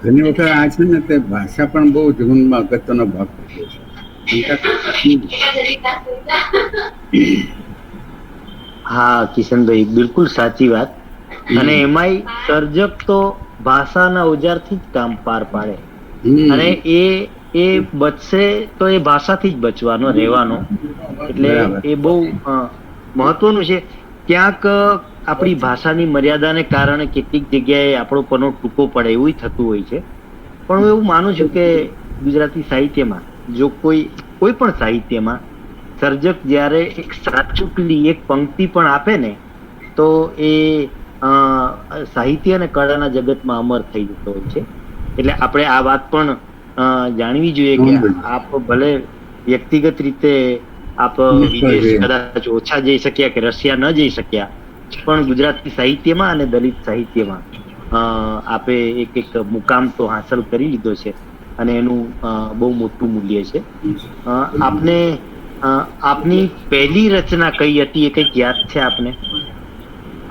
ઘણી વખત આ છે ને તે ભાષા પણ બહુ જીવનમાં અગત્યનો ભાગ ભજવે છે. હા કિશનભાઈ, બિલકુલ સાચી વાત. અને એમાંય સર્જક તો ભાષાના ઓજારથી જ કામ પાર પાડે. અને એ બચશે તો એ ભાષાથી જ બચવાનો, રહેવાનો. એટલે એ બહુ મહત્વનું છે. ક્યાંક આપણી ભાષાની મર્યાદાને કારણે કેટલીક જગ્યાએ આપણો પનો ટૂંકો પડે એવું થતું હોય છે. પણ હું એવું માનું છું કે ગુજરાતી સાહિત્યમાં જો કોઈ પણ સાહિત્યમાં સર્જક જ્યારે એક સાચુકલી એક પંક્તિ પણ આપે ને તો એ સાહિત્ય અને કળાના જગતમાં અમર થઈ જતો હોય છે. એટલે આપણે આ વાત પણ જાણવી જોઈએ કે આપ ભલે વ્યક્તિગત રીતે આપ વિદેશ કદાચ ઓછા જઈ શક્યા કે રશિયા ન જઈ શક્યા, પણ ગુજરાતી સાહિત્યમાં અને દલિત સાહિત્યમાં આપે એક મુકામ તો હાંસલ કરી લીધો છે અને એનું બહુ મોટું મૂલ્ય છે. આપની પહેલી રચના કઈ હતી એ કઈક યાદ છે આપને?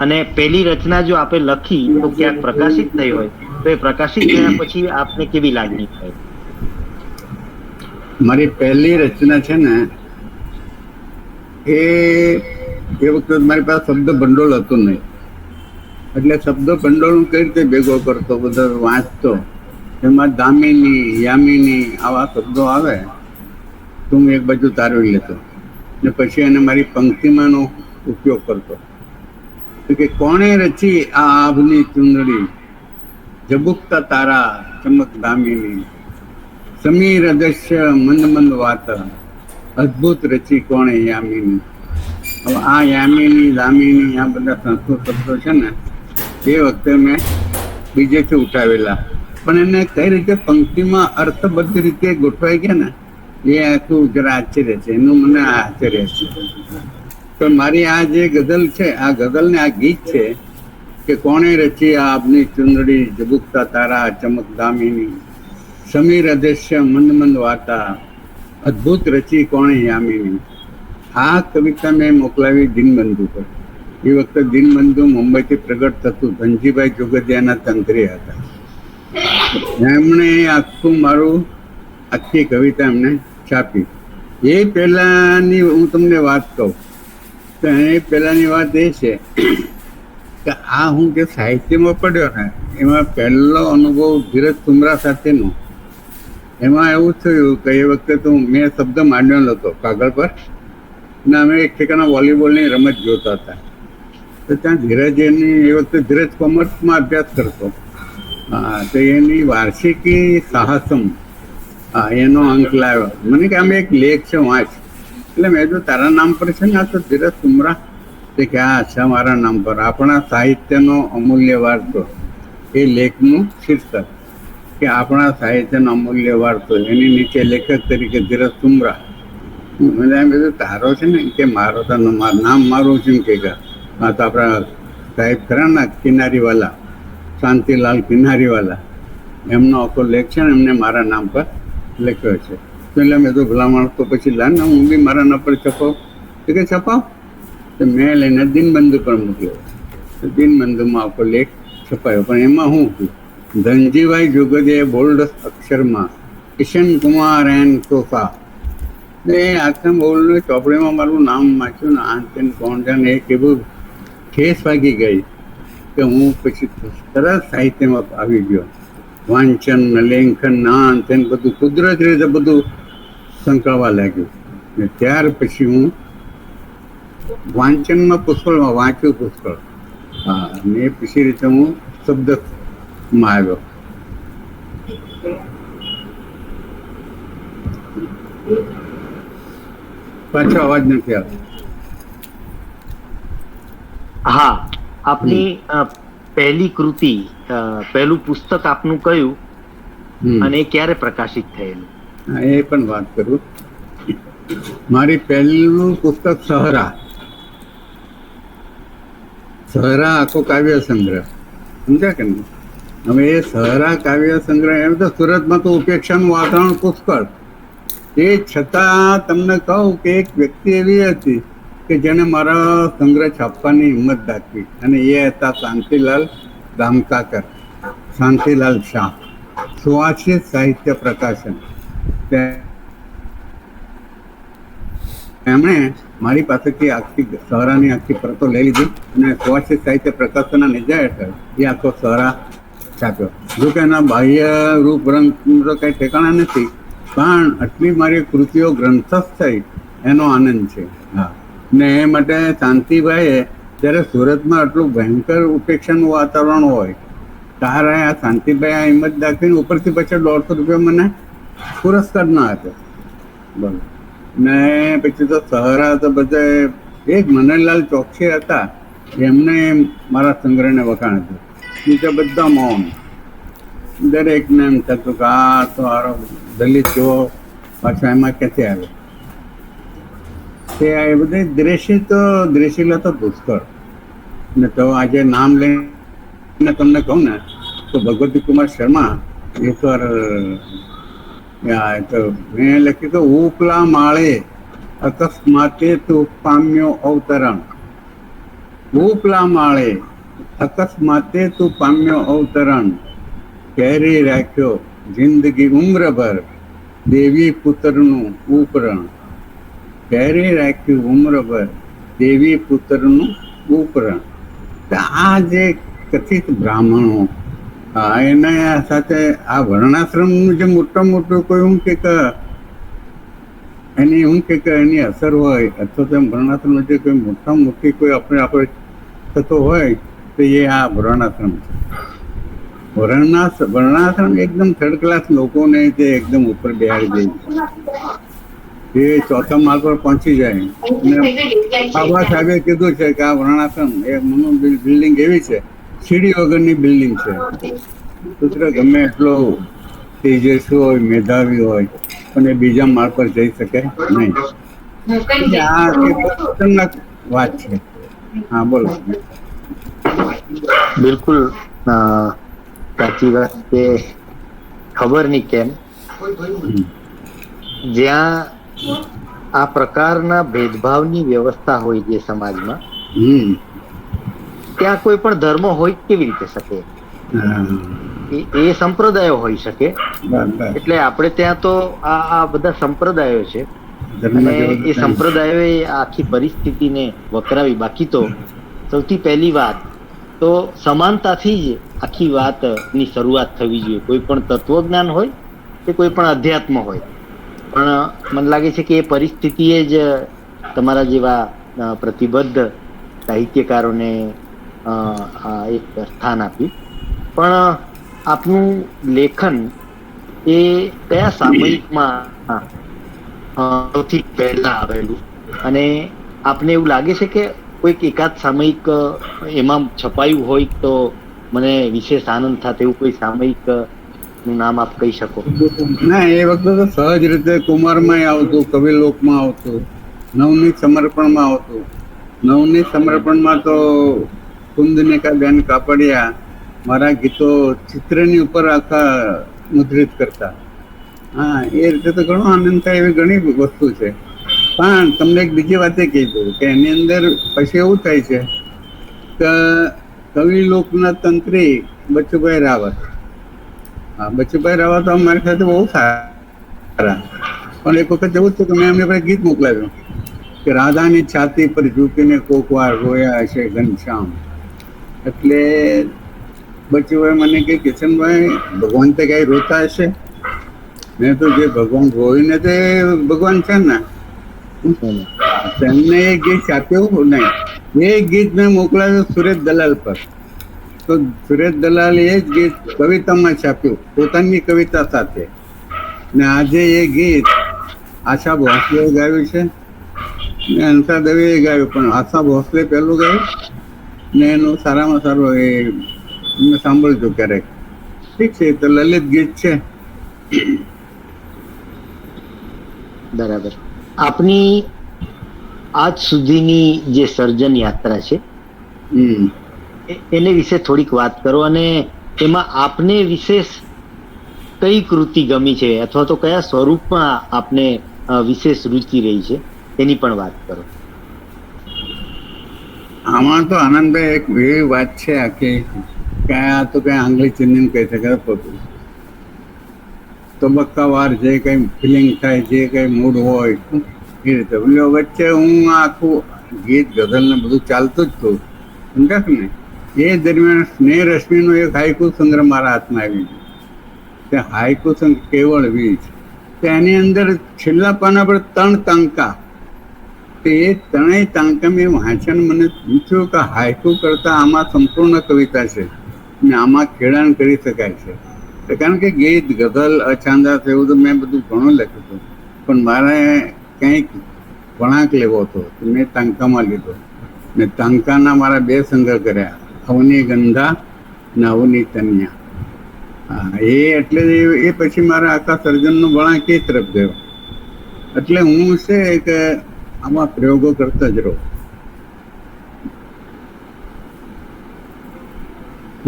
અને પહેલી રચના જો આપે લખી તો ક્યાંક પ્રકાશિત થઈ હોય તો એ પ્રકાશિત થયા પછી આપને કેવી લાગણી થઈ? મારી પહેલી રચના છે ને એ વખતે મારી પાસે શબ્દ ભંડોળ હતું નહીં, એટલે શબ્દ ભંડોળ હું કઈ રીતે ભેગો કરતો, બધા વાંચતો, એમાં દામિની યામિની આવા શબ્દો આવે તો હું એક બાજુ તારવી લેતો ને પછી એને મારી પંક્તિમાંનો ઉપયોગ કરતો કે કોણે રચી આ આભની ચુંદડી, ઝબુકતા તારા ચમક દામિની, સમીર અદશ્ય મંદ મંદ વાત, અદ્ભુત રચી કોણે યામિની. હવે આ યામિની દામિની આ બધા સંસ્કૃત શબ્દો છે ને એ વખતે મેં બીજેથી ઉઠાવેલા, પણ એને કઈ રીતે પંક્તિમાં અર્થબદ્ધ રીતે ગોઠવાઈ ગયા ને એ આખું જરા આશ્ચર્ય છે, એનું મને આશ્ચર્ય છે. તો મારી આ જે ગઝલ છે, આ ગઝલ ને આ ગીત છે કે કોણે રચી આ આભની ચુંદડી, ઝબુકતા તારા ચમક દામિની, સમીર અદશ્ય મંદ મંદ વાતા, અદ્ભુત રચી કોણે યામિની. આ કવિતા મેં મોકલાવી દિનબંધુ પર. એ વખતે દિનબંધુ મુંબઈથી પ્રગટ થતું ધનજીભાઈ જોગદિયાના તંત્રી હતા. એમણે આખી કવિતા એમને છાપી. એ પહેલાની હું તમને વાત કહું તો એ પહેલાની વાત એ છે કે આ હું જે સાહિત્યમાં પડ્યો ને એમાં પહેલો અનુભવ ધીરજ સુમરા સાથેનો. એમાં એવું થયું કે એ વખતે તો મેં શબ્દ માંડ્યો હતો કાગળ પર ને અમે એક ઠેકાના વોલીબોલની રમત જોતા હતા. તો ત્યાં ધીરજ એ વખતે ધીરજ કોમર્સમાં અભ્યાસ કરતો. તો એની વાર્ષિકી સાહસમ એનો અંક લાવ્યો. મને કે આમ એક લેખ છે વાંચ. એટલે મેં જો તારા નામ પર છે ને આ તો ધીરજ સુમરા કે આ છે મારા નામ પર, આપણા સાહિત્યનો અમૂલ્ય વારસો. એ લેખનું શીર્ષક કે આપણા સાહિત્યનો અમૂલ્ય વારસો, એની નીચે લેખક તરીકે ધીરજ સુમરા. મને એમ કીધું તારો છે ને કે મારો તો નામ મારું છે કે હા તો આપણા સાહેબ ખરા ને કિનારીવાલા, શાંતિલાલ કિનારીવાલા, એમનો આખો લેખ છે ને એમને મારા નામ પર લખ્યો છે. તો એટલે મેં તો ભલા માણસ તો પછી લા ને હું બી મારા નામ પર છપાવ. તો કે છપાવ. તો મેં લઈને દિનબંધુ પર મૂક્યો. તો દિનબંધુમાં આખો લેખ છપાયો. પણ એમાં હું ધનજીભાઈ જોગદિયાએ બોલ્ડ અક્ષરમાં કિશન કુમાર એન સોસા એ આખા બોલ્ડ ચોપડીમાં મારું નામ વાંચ્યું ને આ તેને કોણ છે ને એ કેવું ઠેસ વાગી ગઈ કે હું પછી તરત સાહિત્યમાં આવી ગયો. વાંચન લેખન ના તેને બધું કુદરતી રીતે બધું સંકળવા લાગ્યું. ને ત્યાર પછી હું વાંચનમાં પુષ્કળમાં વાંચ્યું પુષ્કળ. ને પછી રીતે હું શબ્દમાં આવ્યો. પાછો અવાજ નથી આવતો. હા, આપની પહેલી કૃતિ, પહેલું પુસ્તક આપનું કયું અને ક્યારે પ્રકાશિત થયેલું? એ પણ વાત કરું. મારી પહેલું પુસ્તક સહરા આખો કાવ્ય સંગ્રહ, સમજ્યા કે નહીં? હવે એ સહરા કાવ્ય સંગ્રહ એમ તો સુરતમાં તો ઉપેક્ષાનું વાતાવરણ પુષ્કળ. એ છતાં તમને કહું કે એક વ્યક્તિ એવી હતી કે જેને મારા સંગ્રહ છાપવાની હિંમત દાખવી, અને એ હતા શાંતિલાલ રામકાકર, શાંતિલાલ શાહ, સુવાસિત સાહિત્ય પ્રકાશન. એમણે મારી પાસેથી આખી સહરાની આખી પ્રતો લઈ લીધી અને સુવાસિત સાહિત્ય પ્રકાશનના નેજા હેઠળ એ આખો સહરા છાપ્યો. જો કે એના બાહ્ય રૂપ રંગ તો કંઈ ઠેકાણા નથી, પણ આટલી મારી કૃતિઓ ગ્રંથસ્થ થઈ એનો આનંદ છે. હા, ને એ માટે શાંતિભાઈએ જ્યારે સુરતમાં આટલું ભયંકર ઉપેક્ષાનું વાતાવરણ હોય તારે આ શાંતિભાઈ આ હિંમત દાખવીને ઉપરથી પછી 150 રૂપિયા મને પુરસ્કાર ના હતો. બોલો. ને પછી તો સહારા તો બધા એક મનનલાલ ચોકસી હતા, એમને મારા સંગ્રહને વખાણ હતું. બીજા બધા મૌન. દરેકને એમ થતું કે આ તો હારો દલિત જેવો પાછો એમાં ક્યાંથી આવે. તે એ બધી દ્રેશીલા તો પુષ્કળ. ને તો આજે નામ લઈને તમને કહું ને તો ભગવતી કુમાર શર્મા એકવાર તો મેં લખ્યું કે ઉપલા માળે અકસ્માતે તું પામ્યો અવતરણ. ઉપલા માળે અકસ્માતે તું પામ્યો અવતરણ, પહેરી રાખ્યો જિંદગી ઉમ્રભર દેવી પુત્રનું ઉપરણ. પહેરી રાખ્યું ઉમ્રભર દેવી પુત્રનું ઉપરણ. આ જે કથિત બ્રાહ્મણો એના સાથે આ વર્ણાશ્રમનું જે મોટું કોઈ હું કે એની એની અસર હોય અથવા તો વર્ણાશ્રમ જે કોઈ મોટી કોઈ આપણે થતો હોય તો એ આ વર્ણાશ્રમ છે. વર્ણાશ્રમ એકદમ થર્ડ ક્લાસ લોકોને તે એકદમ ઉપર બેહાડી દે. એ ચોથા માળ પર પહોંચી જાય. બાબા સાહેબે કીધું છે કે આ વર્ણાશ્રમ એ બિલ્ડિંગ એવી છે, સીડી વગરની બિલ્ડિંગ છે. પુત્ર ગમે એટલો તેજસ્વી હોય, મેધાવી હોય, પણ એ બીજા માળ પર જઈ શકે નહીં. આ ખતરનાક વાત છે. હા બોલો. બિલકુલ સાચી વાત કે ખબર નહીં કેમ જ્યાં આ પ્રકારના ભેદભાવની વ્યવસ્થા હોય જે સમાજમાં, ત્યાં કોઈ પણ ધર્મ હોય કેવી રીતે શકે? એ સંપ્રદાયો હોઈ શકે. એટલે આપણે ત્યાં તો આ બધા સંપ્રદાયો છે અને એ સંપ્રદાયોએ આખી પરિસ્થિતિને વકરાવી. બાકી તો સૌથી પહેલી વાત તો સમાનતાથી જ આખી વાતની શરૂઆત થવી જોઈએ. કોઈ પણ તત્વજ્ઞાન હોય કે કોઈ પણ અધ્યાત્મ હોય, પણ મને લાગે છે કે એ પરિસ્થિતિએ જ તમારા જેવા પ્રતિબદ્ધ સાહિત્યકારોને એક સ્થાન આપ્યું. પણ આપનું લેખન એ કયા સામયિકમાં સૌથી પહેલા આવેલું, અને આપને એવું લાગે છે કે કોઈક એકાદ સામયિક એમાં છપાયું હોય તો મને વિશેષ આનંદ થાય એવું કોઈ સામયિક નું નામ આપ કહી શકો? ના, એ વખતે તો સહજ રીતે કુમારમાં આવતું, કવિલોકમાં આવતું, નવનીત સમર્પણમાં આવતું. નવનીત સમર્પણમાં તો કુંદનિકા બેન કાપડિયા મારા ગીતો ચિત્રની ઉપર આખા મુદ્રિત કરતા. હા, એ રીતે તો ઘણો આનંદ થાય એવી ઘણી વસ્તુ છે. પણ તમને એક બીજી વાતે કહી દઉં કે એની અંદર પછી એવું થાય છે કે કવિલોકના તંત્રી બચુભાઈ રાવત. હા, બચુભાઈ રાવત તો મારી સાથે બહુ સારા. પણ એક વખત એવું થયું કે મેં એમને પાસે ગીત મોકલાવ્યું કે રાધાની છાતી પર ઝૂકીને કોક વાર રોયા હશે ઘનશ્યામ. એટલે બચુભાઈ મને કહે કિશનભાઈ, ભગવાન તો કઈ રોતા હશે? મેં તો જે ભગવાન રોઈને તે ભગવાન છે ને. તેમને એ ગીત છાપ્યું નહીં. એ ગીત મેં મોકલાવ્યું સુરેશ દલાલ પર. તો સુરેશ દલાલે એ જ ગીત કવિતામાં છાપ્યું પોતાની કવિતા સાથે. ને આજે એ ગીત આશા ભોસલે ગાયું છે ને હંસા દવેએ ગાયું. પણ આશા ભોસલે પહેલું ગાયું ને એનું સારામાં સારું એ મેં સાંભળજો ક્યારેક. ઠીક છે, તો લલિત ગીત છે. બરાબર. આપની આજ સુધીની જે સર્જન યાત્રા છે એને વિશે થોડીક વાત કરો, અને એમાં આપને વિશેષ કઈ કૃતિ ગમી છે અથવા તો કયા સ્વરૂપમાં આપને વિશેષ રુચિ રહી છે એની પણ વાત કરો. આમાં તો આનંદભાઈ એક એવી વાત છે આખી કે આ તો કઈ આંગળી ચીંધીને કહી શકાય. તબક્કાવાર જે કંઈ ફિલિંગ થાય, જે કંઈ મૂડ હોય એ રીતે. વચ્ચે હું આખું ગીત ગઝલ ને બધું ચાલતું જ હતું, સમજાશ ને. એ દરમિયાન સ્નેહ રશ્મિનો એક હાઈકુ સંગ્રહ મારા હાથમાં આવી ગયો. તે હાઈકુ સંગ્રહ કેવળ વીજ, એની અંદર છેલ્લા પાના પર 3 તાંકા. તે એ 3 તાંકા મેં વાંચન મને પૂછ્યું કે હાઈકુ કરતા આમાં સંપૂર્ણ કવિતા છે. ને આમાં ખેડાણ કરી શકાય છે. તો કારણ કે ગીત, ગઝલ, અછાંદાસ એવું તો મેં બધું ઘણું લખ્યું હતું, પણ મારે કંઈક વળાંક લેવો હતો તો મેં તાંકામાં લીધો ને તાંકાના મારા 2 સંગ્રહ કર્યા, અવની ગંધા ને અવની તન્યા. હા, એટલે એ પછી મારા આખા સર્જનનો વળાંક એ તરફ ગયો. એટલે હું છે કે આમાં પ્રયોગો કરતા જ રહું.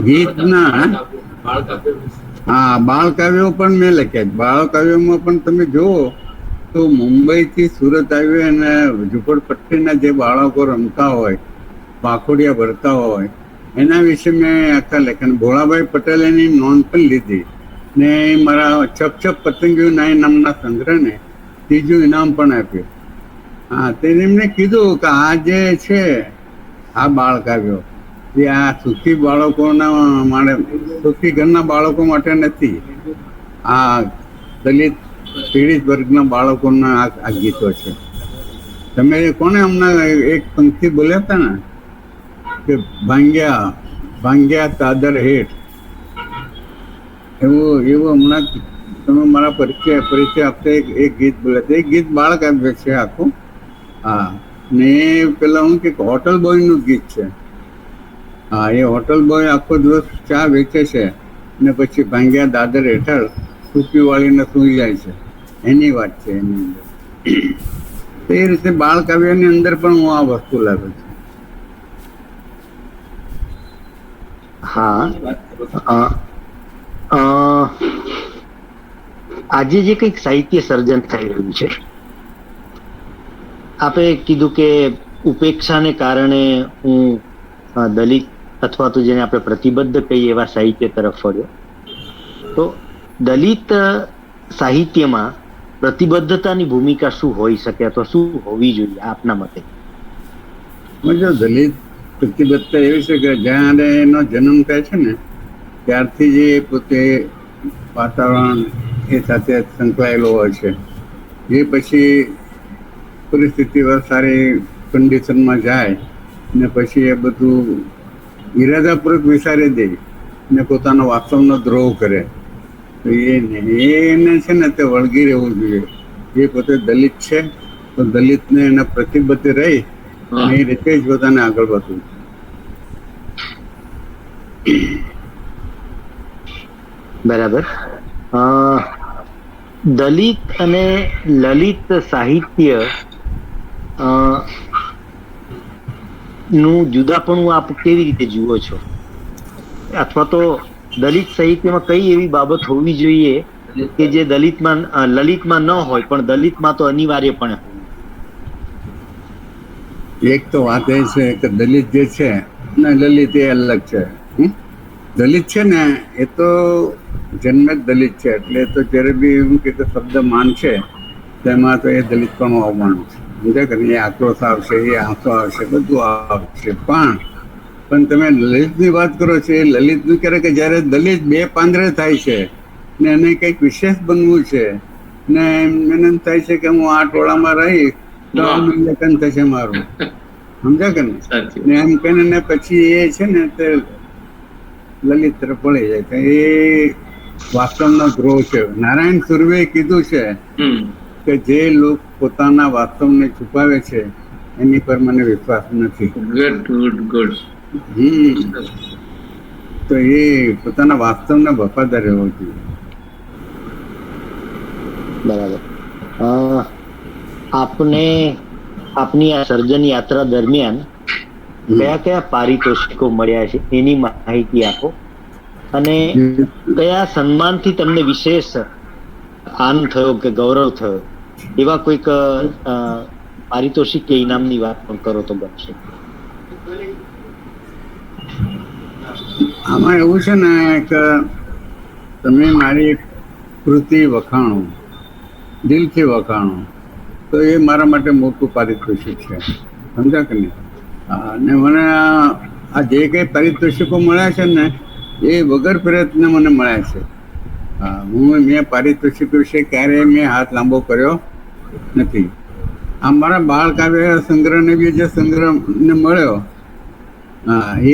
ગીતના હા, બાળ કાવ્યો પણ મેં લખ્યા. બાળ કાવ્યોમાં પણ તમે જુઓ તો મુંબઈથી સુરત આવી અને ઝુંપડપટ્ટીના જે બાળકો રમતા હોય, પાખોડિયા ભરતા હોય, એના વિશે મેં આખા લેખન. ભોળાભાઈ પટેલ એની નોંધ પણ લીધી ને મારા છપ છપ પતંગિયું નાય નામના સંગ્રહને 3જું ઇનામ પણ આપ્યું. હા, તેને એમને કીધું કે આ જે છે આ બાળ કાવ્યો એ આ સુખી બાળકોના માટે, સુખી ઘરના બાળકો માટે નથી, આ દલિત પીડિત વર્ગના બાળકોના આ ગીતો છે. તમે કોને હમણાં એક પંક્તિ બોલ્યા હતા ને કે ભાંગ્યા ભાંગ્યા તાદર હેઠ, એવું હમણાં તમે મારા પરિચય આપતા એક ગીત બોલ્યા હતા. એક ગીત બાળ કાવ્ય છે આખું. હા, ને પેલા હું કે હોટલ બોયનું ગીત છે. હા, એ હોટલ બોય આખો દિવસ ચા વેચે છે ને પછી ભાંગ્યા દાદર હેઠળ સૂકી વાળીને સૂઈ જાય છે, એની વાત છે એની અંદર. તો એ રીતે બાળ કાવ્યની અંદર પણ હું આ વસ્તુ લાવું છું. હા, આજે જે કંઈક સાહિત્ય સર્જન થઈ રહ્યું છે, આપે કીધું કે ઉપેક્ષાને કારણે હું દલિત અથવા તો જેને આપણે પ્રતિબદ્ધ કહીએ એવા સાહિત્ય તરફ વળ્યો. તો દલિત સાહિત્યમાં પ્રતિબદ્ધતાની ભૂમિકા શું હોઈ શકે અથવા શું હોવી જોઈએ આપના મતે? જો દલિત પ્રતિબદ્ધતા એવી છે કે જ્યારે એનો જન્મ થાય છે ને ત્યારથી જે પોતે વાતાવરણ એ સાથે સંકળાયેલો હોય છે, એ પછી પરિસ્થિતિ સારી કન્ડિશનમાં જાય ને પછી એ બધું ઈરાદાપૂર્વક વિચારી દે ને પોતાનો વાસ્તવનો દ્રોહ કરે. તો એને છે ને તે વળગી રહેવું જોઈએ. એ પોતે દલિત છે તો દલિતને એના પ્રતિબદ્ધ રહી અને એ રીતે જ પોતાને આગળ વધવું. બરાબર. દલિત અને લલિત સાહિત્ય નું જુદાપણું આપ કેવી રીતે જુઓ છો? અથવા તો દલિત સાહિત્યમાં કઈ એવી બાબત હોવી જોઈએ કે જે લલિતમાં ન હોય પણ દલિતમાં તો અનિવાર્યપણે હોય? એક તો વાત એ છે કે દલિત જે છે ને લલિત એ અલગ છે. દલિત છે ને એ તો જન્મે જ દલિત છે, એટલે તો જ્યારે બી એવું કે શબ્દ માન છે તેમાં તો એ દલિત પણ આવવાનું છે. સમજે કે એ આક્રોશ આવશે, એ આંસુ આવશે, બધું આવશે. પણ તમે લલિતની વાત કરો છો, એ લલિતનું ક્યારે કે જ્યારે દલિત 2 પાંદરે થાય છે ને એને કંઈક વિશેષ બનવું છે ને એને એમ થાય છે કે હું આ ટોળામાં રહીશ તો આ મૂલ્યાંકન થશે મારું. સમજ્યા કે ને એમ કહીને પછી એ છે ને તે લલિત તરફ પડી જાય. તો એ વાસ્તવનો દ્રોહ છે. નારાયણ સુર્વે કીધું છે કે જે લોકો પોતાના વાસ્તવને છુપાવે છે એની પર મને વિશ્વાસ નથી. ગુડ. તો એ પોતાના વાસ્તવને વફાદાર રહેવો જોઈએ. બરાબર. આપને આપની આ સર્જન યાત્રા દરમિયાન કયા કયા પારિતોષિકો મળ્યા છે એની માહિતી આપો, અને કયા સન્માનથી તમને વિશેષ આનંદ થયો કે ગૌરવ થયો એવા કોઈક પારિતોષિક કે ઇનામની વાત પણ કરો તો ગમશે. આમાં એવું છે ને કે તમે મારી કૃતિ વખાણો, દિલથી વખાણો, તો એ મારા માટે મોટું પારિતોષિક છે. સમજ્યા કે નહીં? અને મને આ જે કંઈ પારિતોષિકો મળ્યા છે ને એ વગર પ્રયત્ને મને મળ્યા છે. મેં પારિતોષિક વિશે ક્યારેય મેં હાથ લાંબો કર્યો નથી. આ મારા બાળ કાવ્ય સંગ્રહને બી જે સંગ્રહને મળ્યો,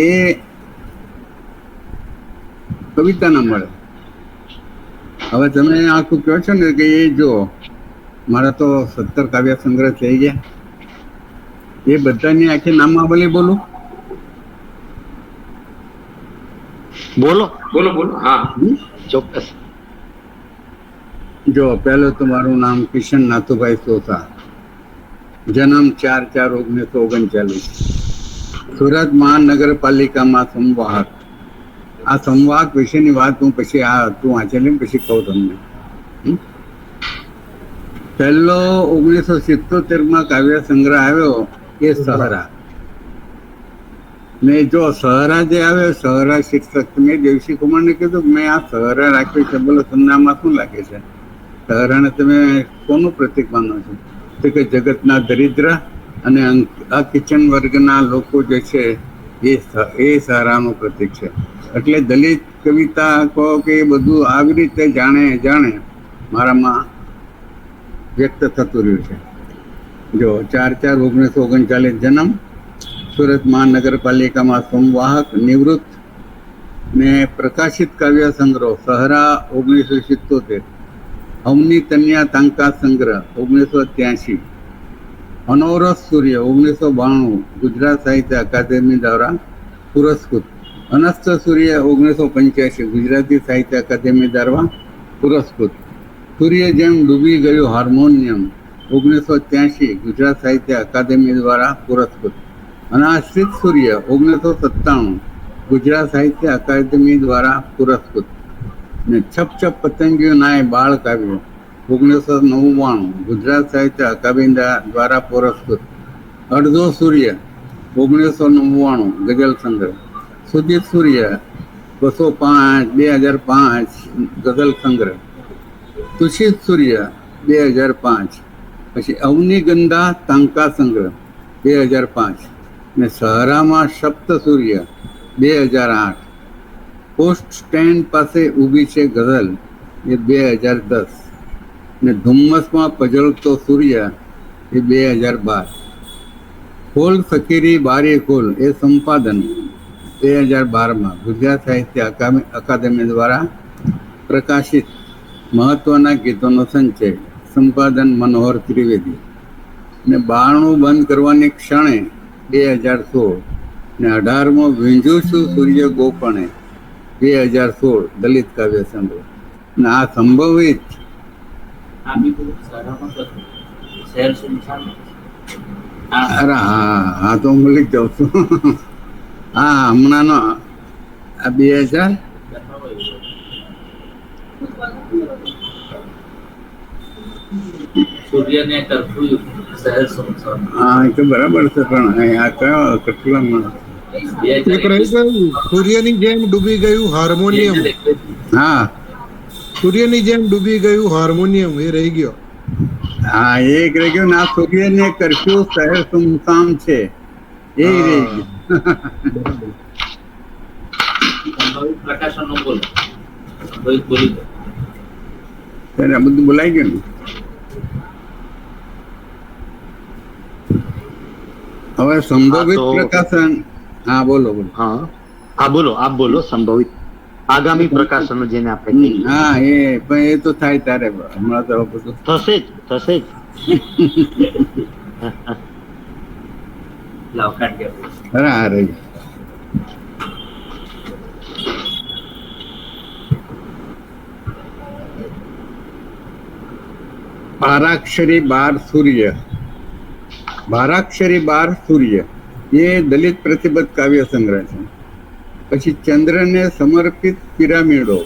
એ કવિતા ના મળે. હવે તમે આખું કહો છો ને કે એ જો મારા તો 17 કાવ્ય સંગ્રહ થઈ ગયા, એ બધાની આખી નામાવલી બોલું. બોલો બોલો બોલો. હા, ચોક્કસ. જો પહેલું તો મારું નામ કિશન નાથુભાઈ સોસા, જન્મ 4/4/1939, સુરત મહાનગરપાલિકામાં સંવાહક. આ સંવાહક વિશેની વાત હું પછી તું વાંચેલી પછી કહું તમને. પહેલો 1977માં કાવ્ય સંગ્રહ આવ્યો એ સહારા. ને જો સહારા જે આવ્યો, સહારા શીર્ષક, મેં દેવસી કુમારને કીધું કે મેં આ સહારા રાખ્યું છે, બોલો તમને આમાં શું લાગે છે? સહારાને તમે કોનું પ્રતીક માનો છો? તો કે જગતના દરિદ્ર અને અકિચન વર્ગના લોકો જે છે એ સહારાનું પ્રતીક છે. એટલે દલિત કવિતા કહો કે એ બધું આવી રીતે જાણે મારામાં વ્યક્ત થતું રહ્યું છે. જો 4/4/1939 જન્મ, સુરત મહાનગરપાલિકામાં સંવાહક, નિવૃત્ત, ને પ્રકાશિત કાવ્ય સંગ્રહ સહારા 1977, અવની તન્યા તાંકા સંગ્રહ 1983, અનવરત સૂર્ય 1992 ગુજરાત સાહિત્ય અકાદમી દ્વારા પુરસ્કૃત, અનસ્ત સૂર્ય 1985 ગુજરાતી સાહિત્ય અકાદમી દ્વારા પુરસ્કૃત, સૂર્ય જેમ ડૂબી ગયું હાર્મોનિયમ 1983 ગુજરાત સાહિત્ય અકાદમી દ્વારા પુરસ્કૃત, અનાશ્રિત સૂર્ય 1997 ગુજરાત સાહિત્ય અકાદમી દ્વારા પુરસ્કૃત, ને છપ છપ પતંગીઓ નાય બાળ કાવ્યો 1999 ગુજરાત સાહિત્ય અકાદમી દ્વારા પુરસ્કૃત, અડધો સૂર્ય 1999 ગઝલ સંગ્રહ, સુદિત સૂર્ય 2005 ગઝલ સંગ્રહ, તુષિત સૂર્ય 2005, પછી અવનીગંધા તાંકા સંગ્રહ 2005, ને સહારામાં સપ્ત સૂર્ય 2008, પોસ્ટ સ્ટેન્ડ પાસે ઊભી છે ગઝલ એ 2010, ને ધુમ્મસમાં પજળતો સૂર્ય એ 2012, ખોલ ફકીરી બારી ખોલ એ સંપાદન 2012માં ગુજરાત સાહિત્ય અકાદમી દ્વારા પ્રકાશિત મહત્વના ગીતોનો સંચય, સંપાદન મનોહર ત્રિવેદી, ને 92 બંધ કરવાની ક્ષણે 2016, ને 18મો વીંઝું છું સૂર્ય ગોપણે 2016 દલિત કાવ્ય સંગ્રહ. ને આ સંભવિત અરે હા તો હું ભૂલી જાઉં છું. હા હમણાંનો આ 2000 હા એ તો બરાબર છે, પણ આ કયો કેટલામાં? એક રહી ગયું, સૂર્યની જેમ ડૂબી ગયું હાર્મોનિયમ. હા સૂર્યની જેમ ડૂબી ગયું હાર્મોનિયમ, એ રહી ગયો. હા એક રહી ગયું ને આ સૂર્યને કરશું શહેર સુમસામ છે એ રહી ગયું. ત્યારે આ બધું બોલાઈ ગયું ને. હવે સંભવિત પ્રકાશન. હા બોલો. હા બોલો, આપ બોલો. સંભવિત આગામી પ્રકાશનો જેને આપણે કહીએ. હા એ પણ એ તો થાય ત્યારે, હમણાં તો બધું થશે જ. હા રહી. બારાક્ષરી બાર સૂર્ય. બારાક્ષરી બાર સૂર્ય એ દલિત પ્રતિબદ્ધ કાવ્ય સંગ્રહ છે. પછી ચંદ્રને સમર્પિત પિરામિડો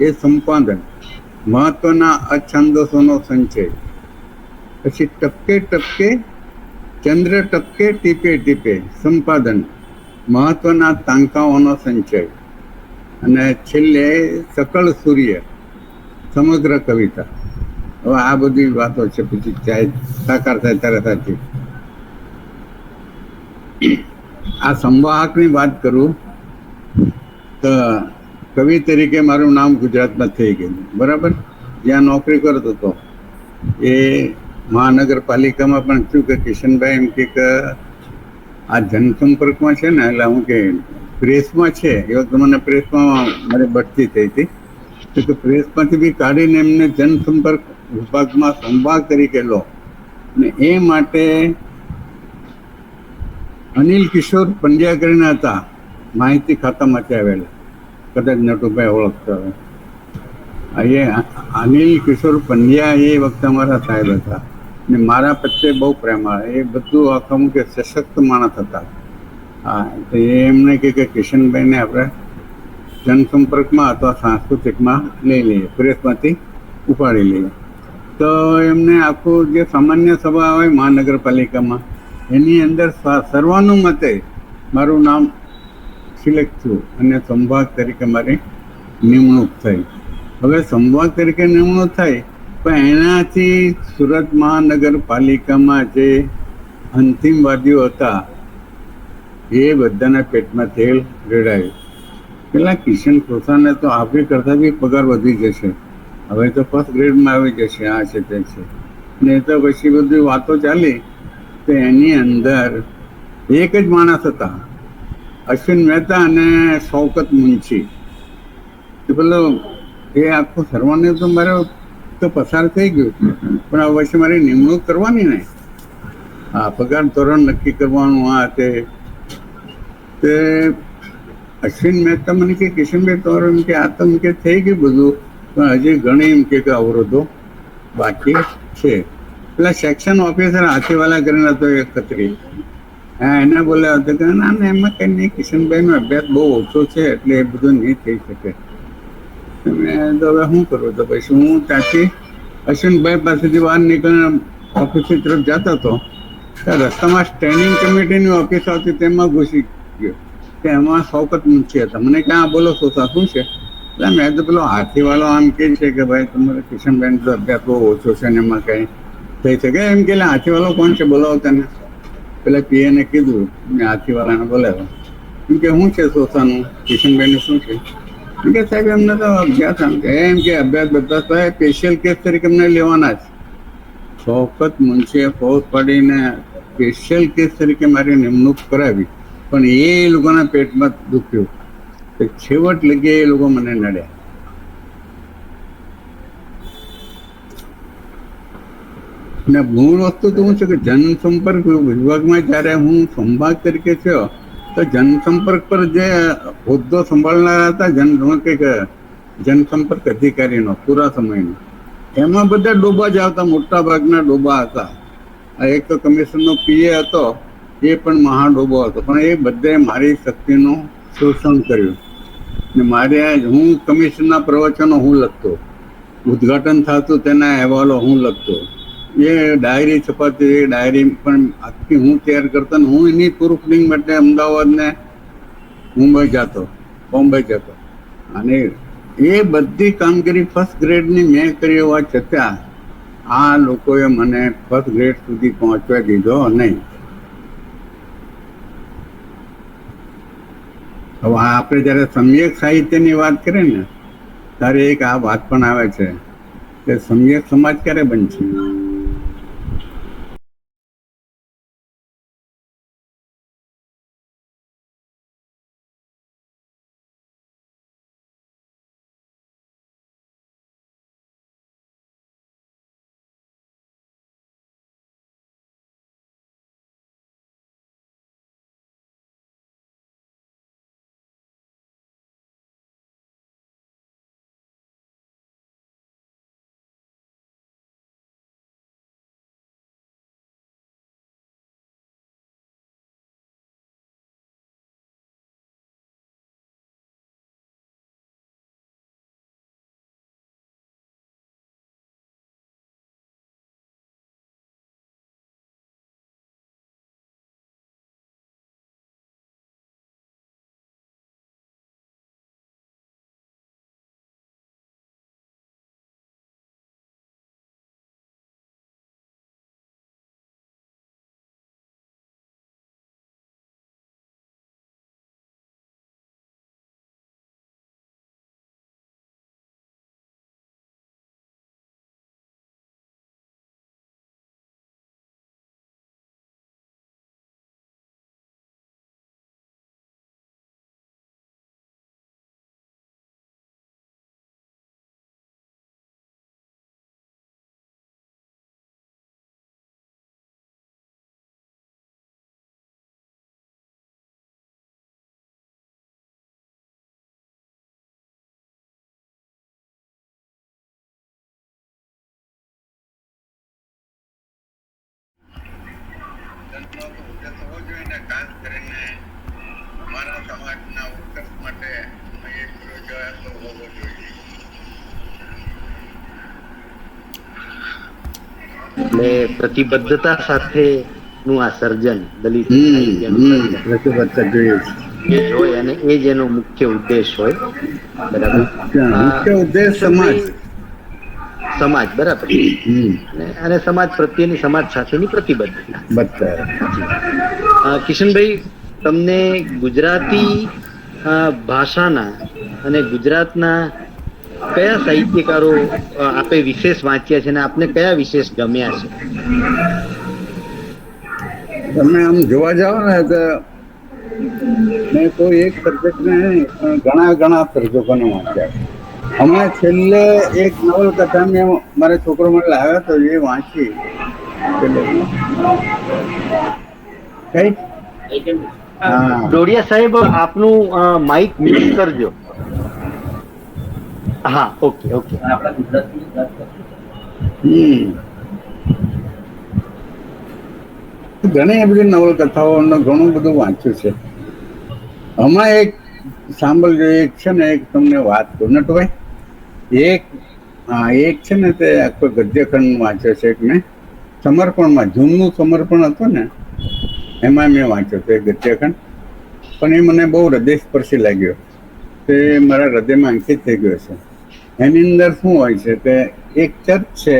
એ સંપાદન, મહત્વના અછંદસોનો સંચય. પછી ટપકે ટપકે ચંદ્ર ટપકે ટીપે ટીપે સંપાદન, મહત્વના તાંકાઓનો સંચય. અને છેલ્લે સકળ સૂર્ય સમગ્ર કવિતા. હવે આ બધી વાતો છે, પછી ચાહે સાકાર થાય ત્યારે સાચી. આ સંવાહકની વાત કરું તો કવિ તરીકે મારું નામ ગુજરાતમાં થઈ ગયું, બરાબર. જ્યાં નોકરી કરતો હતો એ મહાનગરપાલિકામાં પણ થયું કે કિશનભાઈ એમ કે આ જનસંપર્કમાં છે ને, એટલે હું કે પ્રેસમાં છે એ વખતે મને પ્રેસમાં મારી બઢતી થઈ હતી, તો પ્રેસમાંથી બી કાઢીને એમને જનસંપર્ક વિભાગમાં સંભાગ તરીકે લો. અને એ માટે અનિલ કિશોર પંડ્યા કરીને હતા, માહિતી ખાતામાંથી આવેલા, કદાચ નટુભાઈ ઓળખતા હોય. એ અનિલ કિશોર પંડ્યા એ વખતે અમારા સાહેબ હતા ને મારા પ્રત્યે બહુ પ્રેમ આવે. એ બધું આખું કે સશક્ત માણસ હતા. હા, તો એમને કે કિશનભાઈને આપણે જનસંપર્કમાં અથવા સાંસ્કૃતિકમાં લઈ લઈએ, પ્રેસમાંથી ઉપાડી લઈએ. તો એમને આખું જે સામાન્ય સભા હોય મહાનગરપાલિકામાં, એની અંદર સર્વાનુમતે મારું નામ સિલેક્ટ થયું અને સંભાગ તરીકે મારી નિમણૂક થઈ. હવે સંભાગ તરીકે નિમણૂક થઈ, પણ એનાથી સુરત મહાનગરપાલિકામાં જે અંતિમવાદીઓ હતા એ બધાના પેટમાં તેલ રેડાયું. પેલા કિશન ખોસાને તો આપણી કરતાં બી પગાર વધી જશે, હવે તો ફર્સ્ટ ગ્રેડમાં આવી જશે, આ છે તે છે ને. તો પછી બધી વાતો ચાલી, તો એની અંદર એક જ માણસ હતા, અશ્વિન મહેતા અને શૌકત મુનશી. તો પેલો એ આખું સર્વાને તો મારે તો પસાર થઈ ગયું, પણ હવે પછી મારી નિમણૂક કરવાની ને, હા, પગાર ધોરણ નક્કી કરવાનું, આ તે અશ્વિન મહેતા મને કે કિશનભાઈ તો એમ કે આ તો એમ કે થઈ ગયું બધું, પણ હજી ઘણી એમ કે અવરોધો બાકી છે. પેલા સેક્શન ઓફિસર હાથીવાલા કરીને હતો એક ખત્રી, હા, એને બોલ્યા હતા કે ના ના એમાં કંઈ નહીં, કિશનભાઈનો અભ્યાસ બહુ ઓછો છે એટલે એ બધું નહીં થઈ શકે. મેં તો હવે શું કરું? તો પછી હું ત્યાંથી અશ્વિનભાઈ પાસેથી બહાર નીકળીને ઓફિસની તરફ જતો હતો, ત્યાં રસ્તામાં સ્ટેન્ડિંગ કમિટીની ઓફિસ આવતી, તેમાં ઘૂસી ગયો કે એમાં શૌકત મુનશી હતા. મને ક્યાં બોલો સોતા શું છે? એટલે મેં તો પેલો હાથીવાળો આમ કહે છે કે ભાઈ તમારે કિશનભાઈનો તો અભ્યાસ બહુ ઓછો છે ને એમાં કંઈ થઈ શકે એમ. કે હાથીવાળો કોણ છે બોલાવો તને? પેલા પીએને કીધું, મેં હાથીવાળાને બોલાવ્યો. એમ કે શું છે સોસાનું, કિશનભાઈનું શું છે? એમ કે સાહેબ એમને તો અભ્યાસ આમ કે એમ કે અભ્યાસ બધા તો સ્પેશિયલ કેસ તરીકે એમને લેવાના જ. શૌકત મુનશીએ ફોર્સ પાડીને સ્પેશિયલ કેસ તરીકે મારી નિમણૂક કરાવી, પણ એ લોકોના પેટમાં દુખ્યું. તો છેવટ લગી એ લોકો મને નડ્યા. ને મૂળ વસ્તુ તો શું છે કે જનસંપર્ક વિભાગમાં જ્યારે હું સંભાગ તરીકે થયો, તો જનસંપર્ક પર જે હોદ્દો સંભાળનારા હતા, જનસંપર્ક અધિકારીનો પૂરા સમયનો, એમાં બધા ડોબા જ આવતા, મોટા ભાગના ડોબા હતા. એક તો કમિશનનો પીએ હતો, એ પણ મહાડોબો હતો, પણ એ બધે મારી શક્તિનું શોષણ કર્યું. ને મારે હું કમિશનના પ્રવચનો હું લખતો, ઉદ્ઘાટન થતું તેના અહેવાલો હું લખતો, એ ડાયરી છપાતી, એ ડાયરી પણ આખી હું તૈયાર કરતો, ને હું એની પ્રૂફરીડિંગ માટે અમદાવાદ ને મુંબઈ જતો, બોમ્બે જતો. અને એ બધી કામગીરી ફર્સ્ટ ગ્રેડની મેં કરી હોવા છતાં આ લોકોએ મને ફર્સ્ટ ગ્રેડ સુધી પહોંચવા દીધો નહીં. હવે આપણે જ્યારે સમ્યક સાહિત્યની વાત કરીએ ને, ત્યારે એક આ વાત પણ આવે છે કે સમ્યક સમાજ ક્યારે બનશે? સંતનો તો ઉદ્દેશ હોવો જોઈએ ને, ખાસ કરીને અમારા સમાજના ઉત્કર્ષ માટે એક પ્રયોજન તો હોવો જોઈએ. એટલે પ્રતિબદ્ધતા સાથે નું આ સર્જન દલિત સાહિત્યનું સર્જન પ્રતિબદ્ધતા જોઈએ છે. એ જ હોય અને એ જ એનો મુખ્ય ઉદ્દેશ હોય. બરાબર. મુખ્ય ઉદ્દેશ સમાજ. સમાજ, બરાબર. હમ. અને સમાજ પ્રત્યેની, સમાજ સાથેની પ્રતિબદ્ધતા. બધા કિશનભાઈ, તમને ગુજરાતી ભાષાના અને ગુજરાતના કયા સાહિત્યકારો આપે વિશેષ વાંચ્યા છે અને આપને કયા વિશેષ ગમ્યા છે? તમે આમ જોવા જાઓ ને તો મેં કોઈ એક સબ્જેક્ટને ઘણા સર્જકોને વાંચ્યા. હમણાં છેલ્લે એક નવલકથા મેં મારા છોકરો મને લાવ્યો તો એ વાંચી. કઈ ડોડિયા સાહેબ, આપનું માઇક મ્યુટ કરજો. હા, ઓકે. ઘણી બધી નવલકથાઓ ઘણું બધું વાંચ્યું છે. હમણાં એક સાંભળજો, એક છે ને, એક તમને વાત કરું નટભાઈ. એક છે ને તે આખો ગદ્યખંડ વાંચ્યો છે એક મેં સમર્પણમાં. જૂનનું સમર્પણ હતું ને એમાં મેં વાંચ્યો હતો એ ગદ્યખંડ. પણ એ મને બહુ હૃદયસ્પર્શી લાગ્યો. તે મારા હૃદયમાં અંકિત થઈ ગયો છે. એની અંદર શું હોય છે કે એક ચર્ચ છે,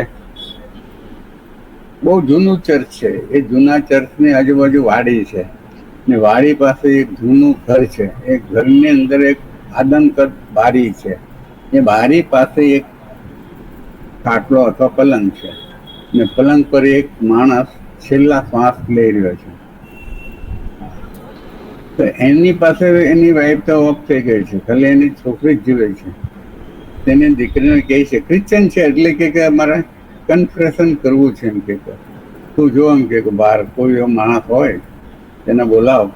બહુ જૂનું ચર્ચ છે. એ જૂના ચર્ચની આજુબાજુ વાડી છે ને વાડી પાસે એક જૂનું ઘર છે. એ ઘરની અંદર એક આદમકદ બારી છે. એ બારી પાસે એક ખાટલો અથવા પલંગ છે ને પલંગ પર એક માણસ છેલ્લા શ્વાસ લઈ રહ્યો છે. તો એની પાસે એની વાઈફ તો ઓફ થઈ ગઈ છે, ખાલી એની છોકરી જ જીવે છે. તેની દીકરીને કહે છે, ક્રિશ્ચન છે એટલે કે અમારે કન્ફેશન કરવું છે. એમ કે તું જો, એમ કે બહાર કોઈ એવો માણસ હોય તેને બોલાવ,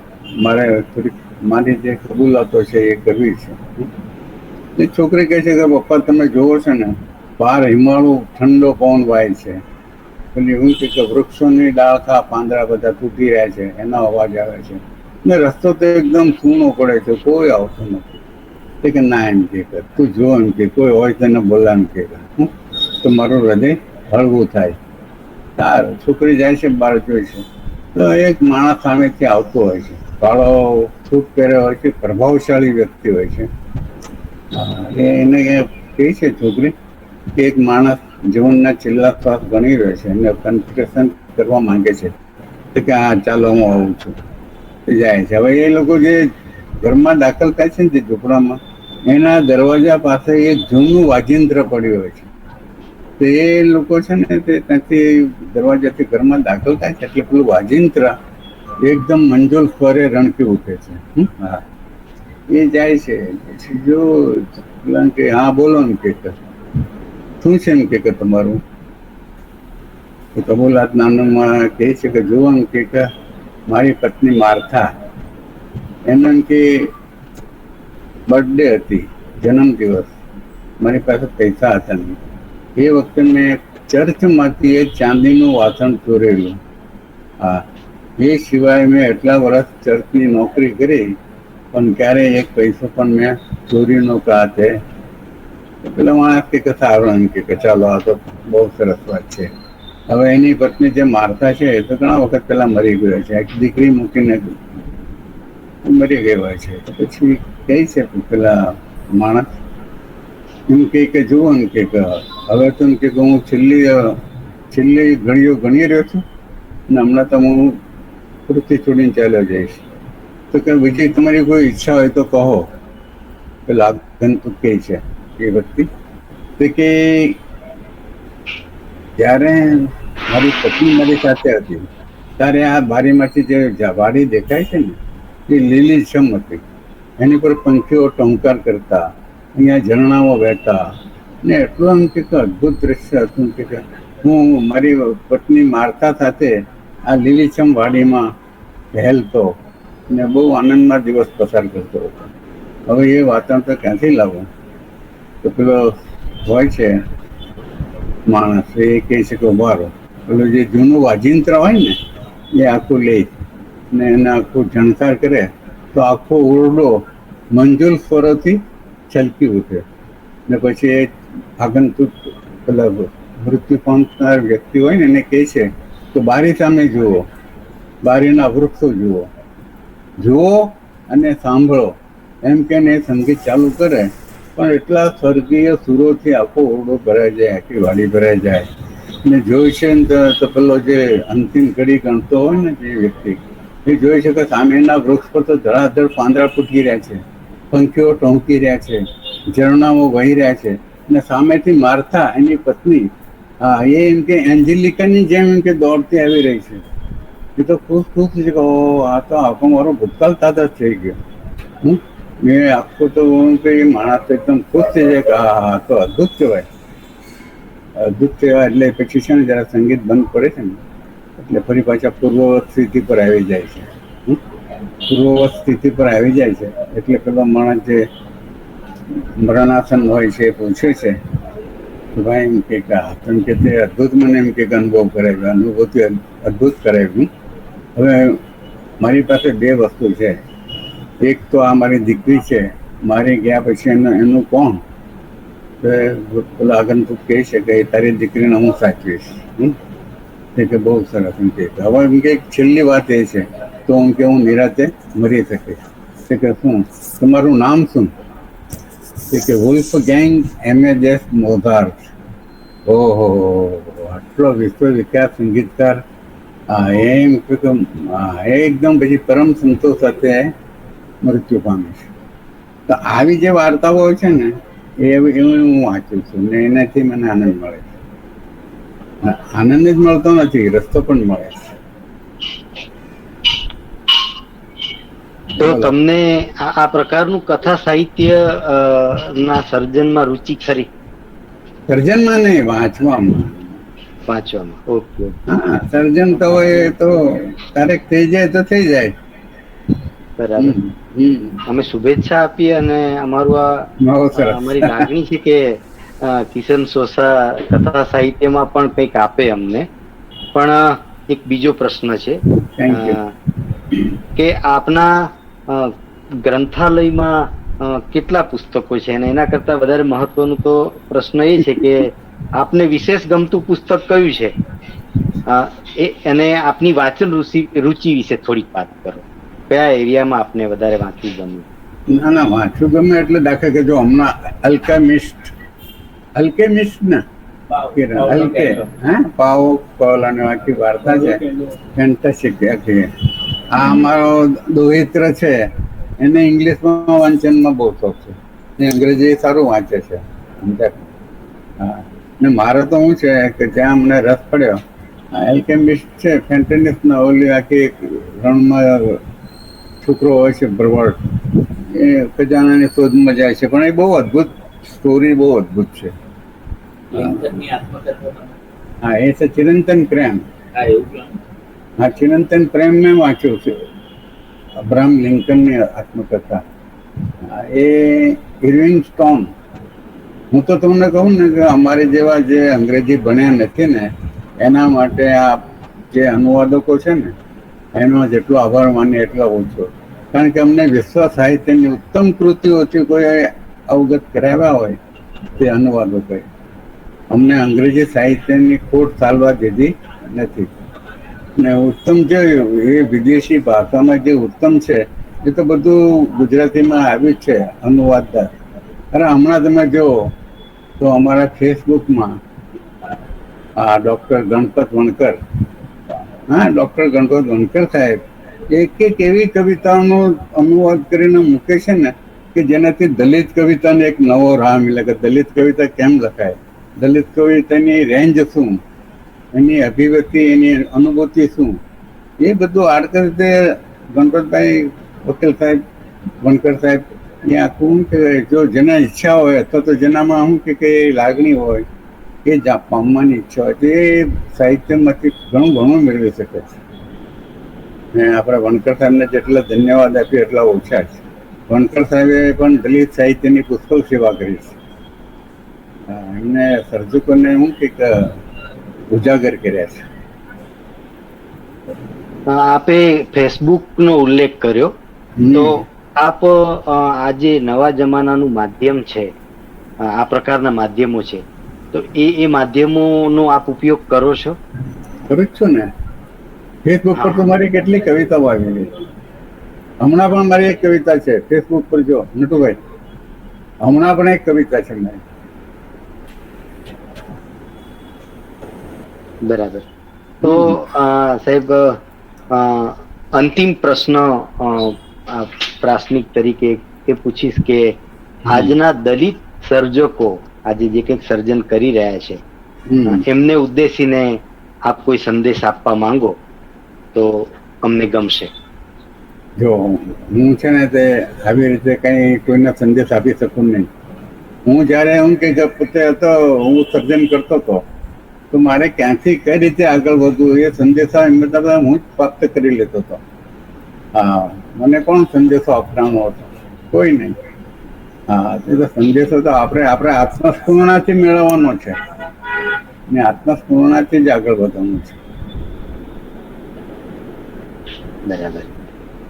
મારે થોડીક મારી જે કબૂલાતો છે એ કરવી છે. એ છોકરી કહે છે કે પપ્પા તમે જોવો છો ને બહાર હિમાળું ઠંડો પવન વાય છે, પેલી એવું છે કે વૃક્ષોની ડાળખા પાંદડા બધા તૂટી રહ્યા છે, એનો અવાજ આવે છે ને રસ્તો તો એકદમ સૂનો પડે છે, કોઈ આવતું નથી. તે કે ના, એમ કે તું જો, એમ કે કોઈ હોય તેને બોલા, એમ કે તો મારું હૃદય હળવું થાય. સારું, છોકરી જાય છે, બહાર જોઈ છે તો એક માણસ સામેથી આવતો હોય છે, કાળો સૂટ પહેર્યો હોય છે, પ્રભાવશાળી વ્યક્તિ હોય છે. એને કહે છે છોકરી કે એક માણસ જીવનના છેલ્લા શ્વાસ ગણી રહ્યો છે એને કન્ફેશન કરવા માંગે છે. તો કે હા, ચાલો હું આવું છું. જાય છે. હવે એ લોકો જે ઘરમાં દાખલ થાય છે ને તે ઝૂંપડામાં, એના દરવાજા પાસે એક જૂનું વાજિંત્ર પડ્યું હોય છે. તો એ લોકો છે ને તે ત્યાંથી દરવાજાથી ઘરમાં દાખલ થાય છે એટલે પેલું વાજિંત્ર એકદમ મંજુલ સ્વરે રણકી ઉઠે છે. હા, એ જાય છે. જો કે હા બોલો, એમ કે શું છે, એમ કે તમારું કબૂલાત નામમાં કહે છે કે જુઓ, એમ કે મારી પત્ની માર્થા, એમ કે બર્થડે હતી, જન્મદિવસ, મારી પાસે પૈસા હતા નહીં. એ વખતે મેં ચર્ચમાંથી એક ચાંદીનું વાસણ ચોરેલું. હા, એ સિવાય મેં એટલા વર્ષ ચર્ચની નોકરી કરી પણ ક્યારેય એક પૈસો પણ મેં ચોરી નો હાથે. પેલા માણસ કે સારું, એમ કે ચાલો આ તો બહુ સરસ વાત છે. હવે એની પત્ની જે માર્થા છે એ તો ઘણા વખત પહેલા મરી ગયો છે, એક દીકરી મૂકીને મરી ગઈ હોય છે. પછી કહે છે પેલા માણસ એમ કે જુઓ, એમ કે હવે તો એમ કે હું છેલ્લી ઘડીઓ ગણી રહ્યો છું ને હમણાં તો હું પૃથ્વી છોડીને ચાલ્યો જઈશ. તો કે બીજી તમારી કોઈ ઈચ્છા હોય તો કહો. પેલા આગંતુક કહે છે એ વ્યક્તિ તો કે જ્યારે મારી પત્ની મારી સાથે હતી ત્યારે આ બારીમાંથી જે વાડી દેખાય છે ને એ લીલીછમ હતી. એની પર પંખીઓ ટંકાર કરતા, અહીંયા ઝરણાઓ વહેતા ને એટલું એમ કે અદ્ભુત દ્રશ્ય હતું કે હું મારી પત્ની માર્થા સાથે આ લીલીછમ વાડીમાં વહેલતો ને બહુ આનંદમાં દિવસ પસાર કરતો હતો. હવે એ વાતાવરણ તો ક્યાંથી લાવું? તો પેલો હોય છે માણસ, એ કહે છે કે ઉભા રહો. પેલું જે જૂનું વાજિંત્ર હોય ને એ આખું લે ને એને આખું જણકાર કરે તો આખો ઓરડો મંજુલ સ્વરોથી છલકી ઉઠે ને પછી એ આગંતુક પેલા મૃત્યુ પામનાર વ્યક્તિ હોય ને એને કહે છે તો બારી સામે જુઓ, બારીના વૃક્ષો જુઓ અને સાંભળો એમ કે એ સંગીત ચાલુ કરે પણ એટલા સ્વર્ગીય સુરોથી આખો ઓરડો ભરાઈ જાય, આખી વાડી ભરાઈ જાય ને જોઈ છે ને તો પેલો જે અંતિમ ઘડી ગણતો હોય ને જે વ્યક્તિ એ જોઈ છે કે સામેના વૃક્ષ પર તો ધડાધડ પાંદડા ફૂટી રહ્યા છે, પંખીઓ ટોંકી રહ્યા છે, ઝરણાઓ વહી રહ્યા છે અને સામેથી માર્થા એની પત્ની એ એમ કે એન્જેલિકાની જેમ એમ કે દોડતી આવી રહી છે. એ તો ખુશ છે કે આ તો આખો મારો ભૂતકાળ તાજા થઈ ગયો. મેં આખો તો માણસ એકદમ ખુશ થઈ જાય કે હા તો અદભુત કહેવાય, અદભુત કહેવાય. એટલે પછી છે ને જરા સંગીત બંધ પડે છે ને એટલે ફરી પાછા પૂર્વવત સ્થિતિ પર આવી જાય છે. પૂર્વવત સ્થિતિ પર આવી જાય છે એટલે પેલો માણસ જે મરણાસન હોય છે એ પૂછે છે કે ભાઈ એમ કે કેમ કે તે અદભુત મને એમ કે અનુભવ કરાવ્યો, અનુભૂતિ અદભુત કરાવ્યું. હવે મારી પાસે બે વસ્તુ છે, એક તો આ મારી દીકરી છે, મારી ગયા પછી એનું કોણ? પેલા આગંતુક કહે છે કે તારી દીકરીને હું સાચવીશ. એ કે બહુ સરસ એમ કે હવે એમ કે છેલ્લી વાત એ છે તો હું કે હું નિરાતે મરી શકીશ. તે કે શું તમારું નામ શું? કે વુલ્ફગેંગ એમેડેસ મોઝાર્ટ. ઓહો, આટલો વિશ્વવિખ્યાત સંગીતકાર. એમ કે એકદમ પછી પરમ સંતોષ સાથે મૃત્યુ પામે છે. તો આવી જે વાર્તાઓ હોય છે ને એવું હું વાંચું છું ને એનાથી મને આનંદ મળે છે. આનંદ જ મળતો નથી, રસ્તો પણ મળે છે. તો તમને આ પ્રકારનું કથા સાહિત્ય ના સર્જનમાં રુચિ ખરી? સર્જનમાં નહીં, વાંચવામાં. ઓકે. હા, સર્જન તો એ તો ક્યારેક થઈ જાય તો થઈ જાય. બરાબર. અમે શુભેચ્છા આપીએ અને અમારી લાગણી છે કે કિશન સોસા કથા સાહિત્યમાં પણ કંઈક આપે અમને. પણ એક બીજો પ્રશ્ન છે કે આપના ગ્રંથાલયમાં કેટલા પુસ્તકો છે અને એના કરતા વધારે મહત્વનું તો પ્રશ્ન એ છે કે આપને વિશેષ ગમતું પુસ્તક કયું છે અને આપની વાંચન રુચિ વિશે થોડીક વાત કરો. કયા એરિયામાં આપને વધારે વાંચવું ગમે? ના વાંચવું ગમે એટલે દાખલા કે જો હમણાં અલ્કેમિસ્ટ ને પાવો અને આખી વાર્તા છે ફેન્ટાસ્ટિક. આ અમારો દોહિત્ર છે એને ઇંગ્લિશમાં વાંચનમાં બહુ શોખ છે, એ અંગ્રેજી સારું વાંચે છે. હા, ને મારે તો શું છે કે ત્યાં અમને રસ પડ્યો એલ્કેમિસ્ટ છે ફેન્ટાસ્ટિકના ઓલી આખી રણમાં છોકરો હોય છે ભરવાડ, એ ખજાનાની શોધમાં જાય છે પણ એ બહુ અદભુત સ્ટોરી, બહુ અદભુત છે. હા, એ છે ચિરંતન પ્રેમ. હા, ચિરંતન પ્રેમ મેં વાંચ્યું છે, અબ્રાહમ લિંકનની આત્મકથા. એ ઇરવિંગ સ્ટોન. હું તો તમને કહું ને કે અમારે જેવા જે અંગ્રેજી ભણ્યા નથી ને એના માટે આ જે અનુવાદકો છે ને એનો જેટલો આભાર માનીએ એટલો ઓછો. કારણ કે અમને વિશ્વ સાહિત્યની ઉત્તમ કૃતિઓથી કોઈ અવગત કરાવ્યા હોય તે અનુવાદકોએ. અમને અંગ્રેજી સાહિત્યની ખોટ ચાલવા દીધી નથી. ને ઉત્તમ જે એ વિદેશી ભાષામાં જે ઉત્તમ છે એ તો બધું ગુજરાતીમાં આવ્યું જ છે અનુવાદદાર. અરે હમણાં તમે જુઓ તો અમારા ફેસબુકમાં ડૉક્ટર ગણપત વણકર, ડૉક્ટર ગણપત વણકર સાહેબ એક એવી કવિતાઓનો અનુવાદ કરીને મૂકે છે ને કે જેનાથી દલિત કવિતાને એક નવો રાહ મળે કે દલિત કવિતા કેમ લખાય, દલિત કવિતાની રેન્જ શું, એની અભિવ્યક્તિ, એની અનુભૂતિ શું, એ બધું આડકર રીતે ગણપતભાઈ વકીલ સાહેબ, વણકર સાહેબ એ આખું કે જો જેના ઈચ્છા હોય અથવા તો જેનામાં શું કે લાગણી હોય એ જ પામવાની ઈચ્છા હોય તો એ સાહિત્યમાંથી ઘણું મેળવી શકે છે. ને આપણે વણકર સાહેબને જેટલા ધન્યવાદ આપીએ એટલા ઓછા છે. વણકર સાહેબે પણ દલિત સાહિત્યની પુષ્કળ સેવા કરી છે. એમને સર્જકોને શું કે ઉજાગર કર્યા છે. આપે ફેસબુક નો ઉલ્લેખ કર્યો, તો આપ આજે નવા જમાનાનું માધ્યમ છે, આ પ્રકારના માધ્યમો છે, તો એ માધ્યમોનો આપ ઉપયોગ કરો છો? કરું જ છું ને. ફેસબુક પર તો મારી કેટલી કવિતાઓ આવેલી. હમણાં પણ મારી એક કવિતા છે ફેસબુક પર, જો નટુભાઈ, હમણાં પણ એક કવિતા છે મારી. બરાબર. તો સાહેબ, અંતિમ પ્રશ્ન પ્રાસંગિક તરીકે એ પૂછીશ કે આજના દલિત સર્જકો આજે જે કંઈક સર્જન કરી રહ્યા છે, એમને ઉદ્દેશીને આપ કોઈ સંદેશ આપવા માંગો તો અમને ગમશે. જો હું છે ને તે આવી રીતે કઈ કોઈને સંદેશ આપી શકું નહીં. હું જયારે હું કે પોતે હતો, હું સર્જન કરતો હતો, તો મારે ક્યાંથી કઈ રીતે આગળ વધવું એ સંદેશા મતલબ હું જ પ્રાપ્ત કરી લેતો હતો. હા, મને કોણ સંદેશો આપવાનો હતો? કોઈ નહીં. હા, એ તો સંદેશો તો આપણે આત્મસ્ફૂર્ણાથી મેળવવાનો છે, ને આત્મસ્ફૂર્ણાથી જ આગળ વધવાનું છે. બરાબર.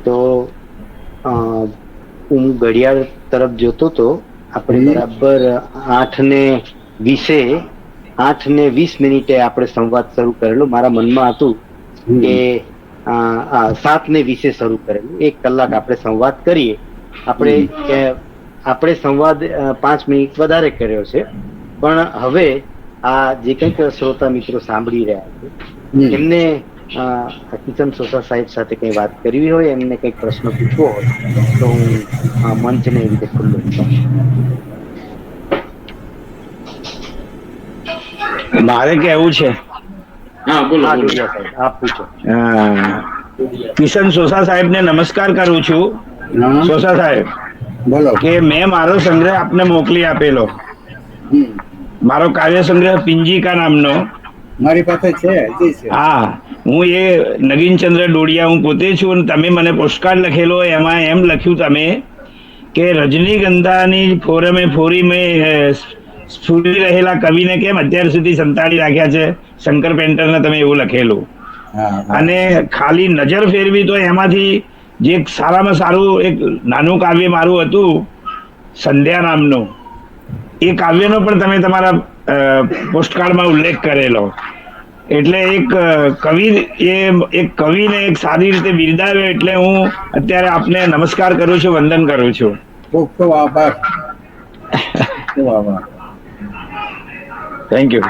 તો હું ઘડિયાળ તરફ જોતો તો આપણે બરાબર 8:20 આપણે સંવાદ શરૂ કરેલો. મારા મનમાં હતું કે 7:20 શરૂ કરેલું. 1 કલાક આપણે સંવાદ કરીએ. આપણે સંવાદ 5 મિનિટ વધારે કર્યો છે, પણ હવે આ જે કંઈક શ્રોતા મિત્રો સાંભળી રહ્યા છે, એમને કિશન સોસા સાહેબ સાથે કઈ વાત કરવી હોય, એમને કઈક પ્રશ્ન પૂછવો હોય, તો હું મંચને એવી રીતે ખુલ્લો મૂકું. મારે કેવું છે, હા બોલો. હા ડોડિયા સાહેબ, આપ પૂછો. કિશન સોસા સાહેબ ને નમસ્કાર કરું છું. હા, સોસા સાહેબ, બોલો. કે મેં મારો સંગ્રહ આપને મોકલી આપેલો, મારો કાવ્ય સંગ્રહ પિંજીકા નામનો. મારી પાસે છે, હજી છે. હા, હું એ નગીનચંદ્ર ડોડિયા હું પોતે છું, અને તમે મને પોસ્ટકાર્ડ લખેલો, એમાં એમ લખ્યું તમે કે રજનીગંધાની ફોરમે ફોરી મેં સ્ફુરી રહેલા કવિને કેમ અત્યાર સુધી સંતાડી રાખ્યા છે, શંકર પેન્ટરને તમે એવું લખેલું. અને ખાલી નજર ફેરવી તો એમાંથી જે એક સારામાં સારું એક નાનું કાવ્ય મારું હતું સંધ્યા નામનું, એ કાવ્યનો પણ તમે તમારા પોસ્ટકાર્ડમાં ઉલ્લેખ કરેલો. એટલે એક કવિને એક સારી રીતે બિરદાવ્યો, એટલે હું અત્યારે આપને નમસ્કાર કરું છું, વંદન કરું છું. ખૂબ ખૂબ આભાર. ખૂબ આભાર. Thank you.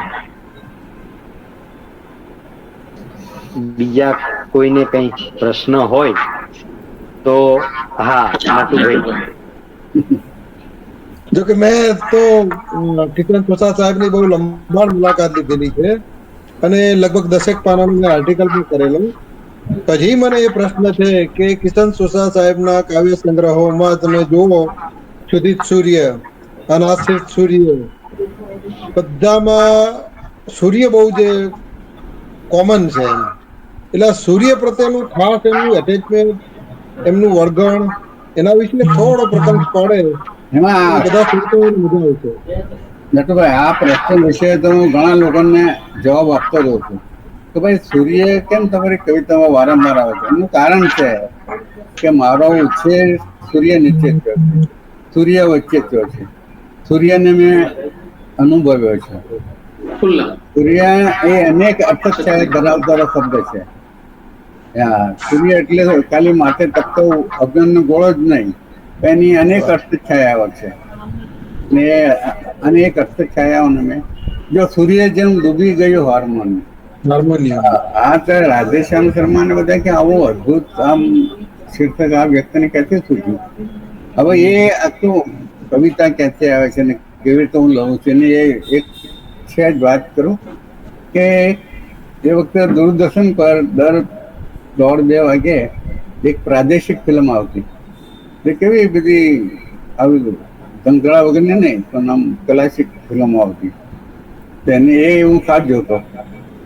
બીજા કોઈને કઈ પ્રશ્ન હોય તો હા, નટુભાઈ. જો કે મેં તો કિશન સોસા સાહેબની બહુ લંબાણ મુલાકાત લીધેલી છે, અને લગભગ 10 પાનાનું મેં આર્ટિકલ પણ કરેલું. પછી મને એ પ્રશ્ન છે કે કિશન સોસા સાહેબના કાવ્ય સંગ્રહોમાં તમે જુઓ, સુદિત સૂર્ય, અનાશ્રિત સૂર્ય, બધામાં સૂર્ય બહુ જે કોમન છે. એટલે સૂર્ય પ્રત્યેનું ખાસ એમનું એટેચમેન્ટ, એમનું વર્ગણ, એના વિશે થોડો પ્રકાશ પડે એમાં બધા શ્રોતાઓને મજા આવશે. નટુભાઈ, આ પ્રશ્ન વિશે તો હું ઘણા લોકોને જવાબ આપતો રહું છું કે ભાઈ સૂર્ય કેમ તમારી કવિતામાં વારંવાર આવે છે. એનું કારણ છે કે મારો ઉછેર સૂર્ય નીચે થયો છે, સૂર્ય વચ્ચે થયો છે, સૂર્યને મેં અનુભવ્યો છે. સૂર્ય એ અનેક અર્થછાયા ધરાવતો શબ્દ છે. સૂર્ય એટલે ખાલી માથે તપતો અજ્ઞાનનો ગોળો જ નહીં, એની અનેક અર્થછાયાઓ છે. ને અનેક અર્થછાયાઓને મેં જો સૂર્ય જેમ ડૂબી ગયું હાર્મોનિયમ. આ તો રાધેશ્યામ શર્મા ને બધા કે આવું અદભુત આમ શીર્ષક આ વ્યક્તિને ક્યાંથી સૂચ્યું. હવે એ આખું કવિતા ક્યાંથી આવે છે ને કેવી રીતે હું લઉં છું ને એ એક છે જ વાત કરું કે એ વખતે દૂરદર્શન પર દર 1:30-2 વાગે એક પ્રાદેશિક ફિલ્મ આવતી. એ કેવી બધી આવી ધંધળા વગરની નહીં, પણ આમ ક્લાસિક ફિલ્મો આવતી. એને એ હું ખાસ જોતો.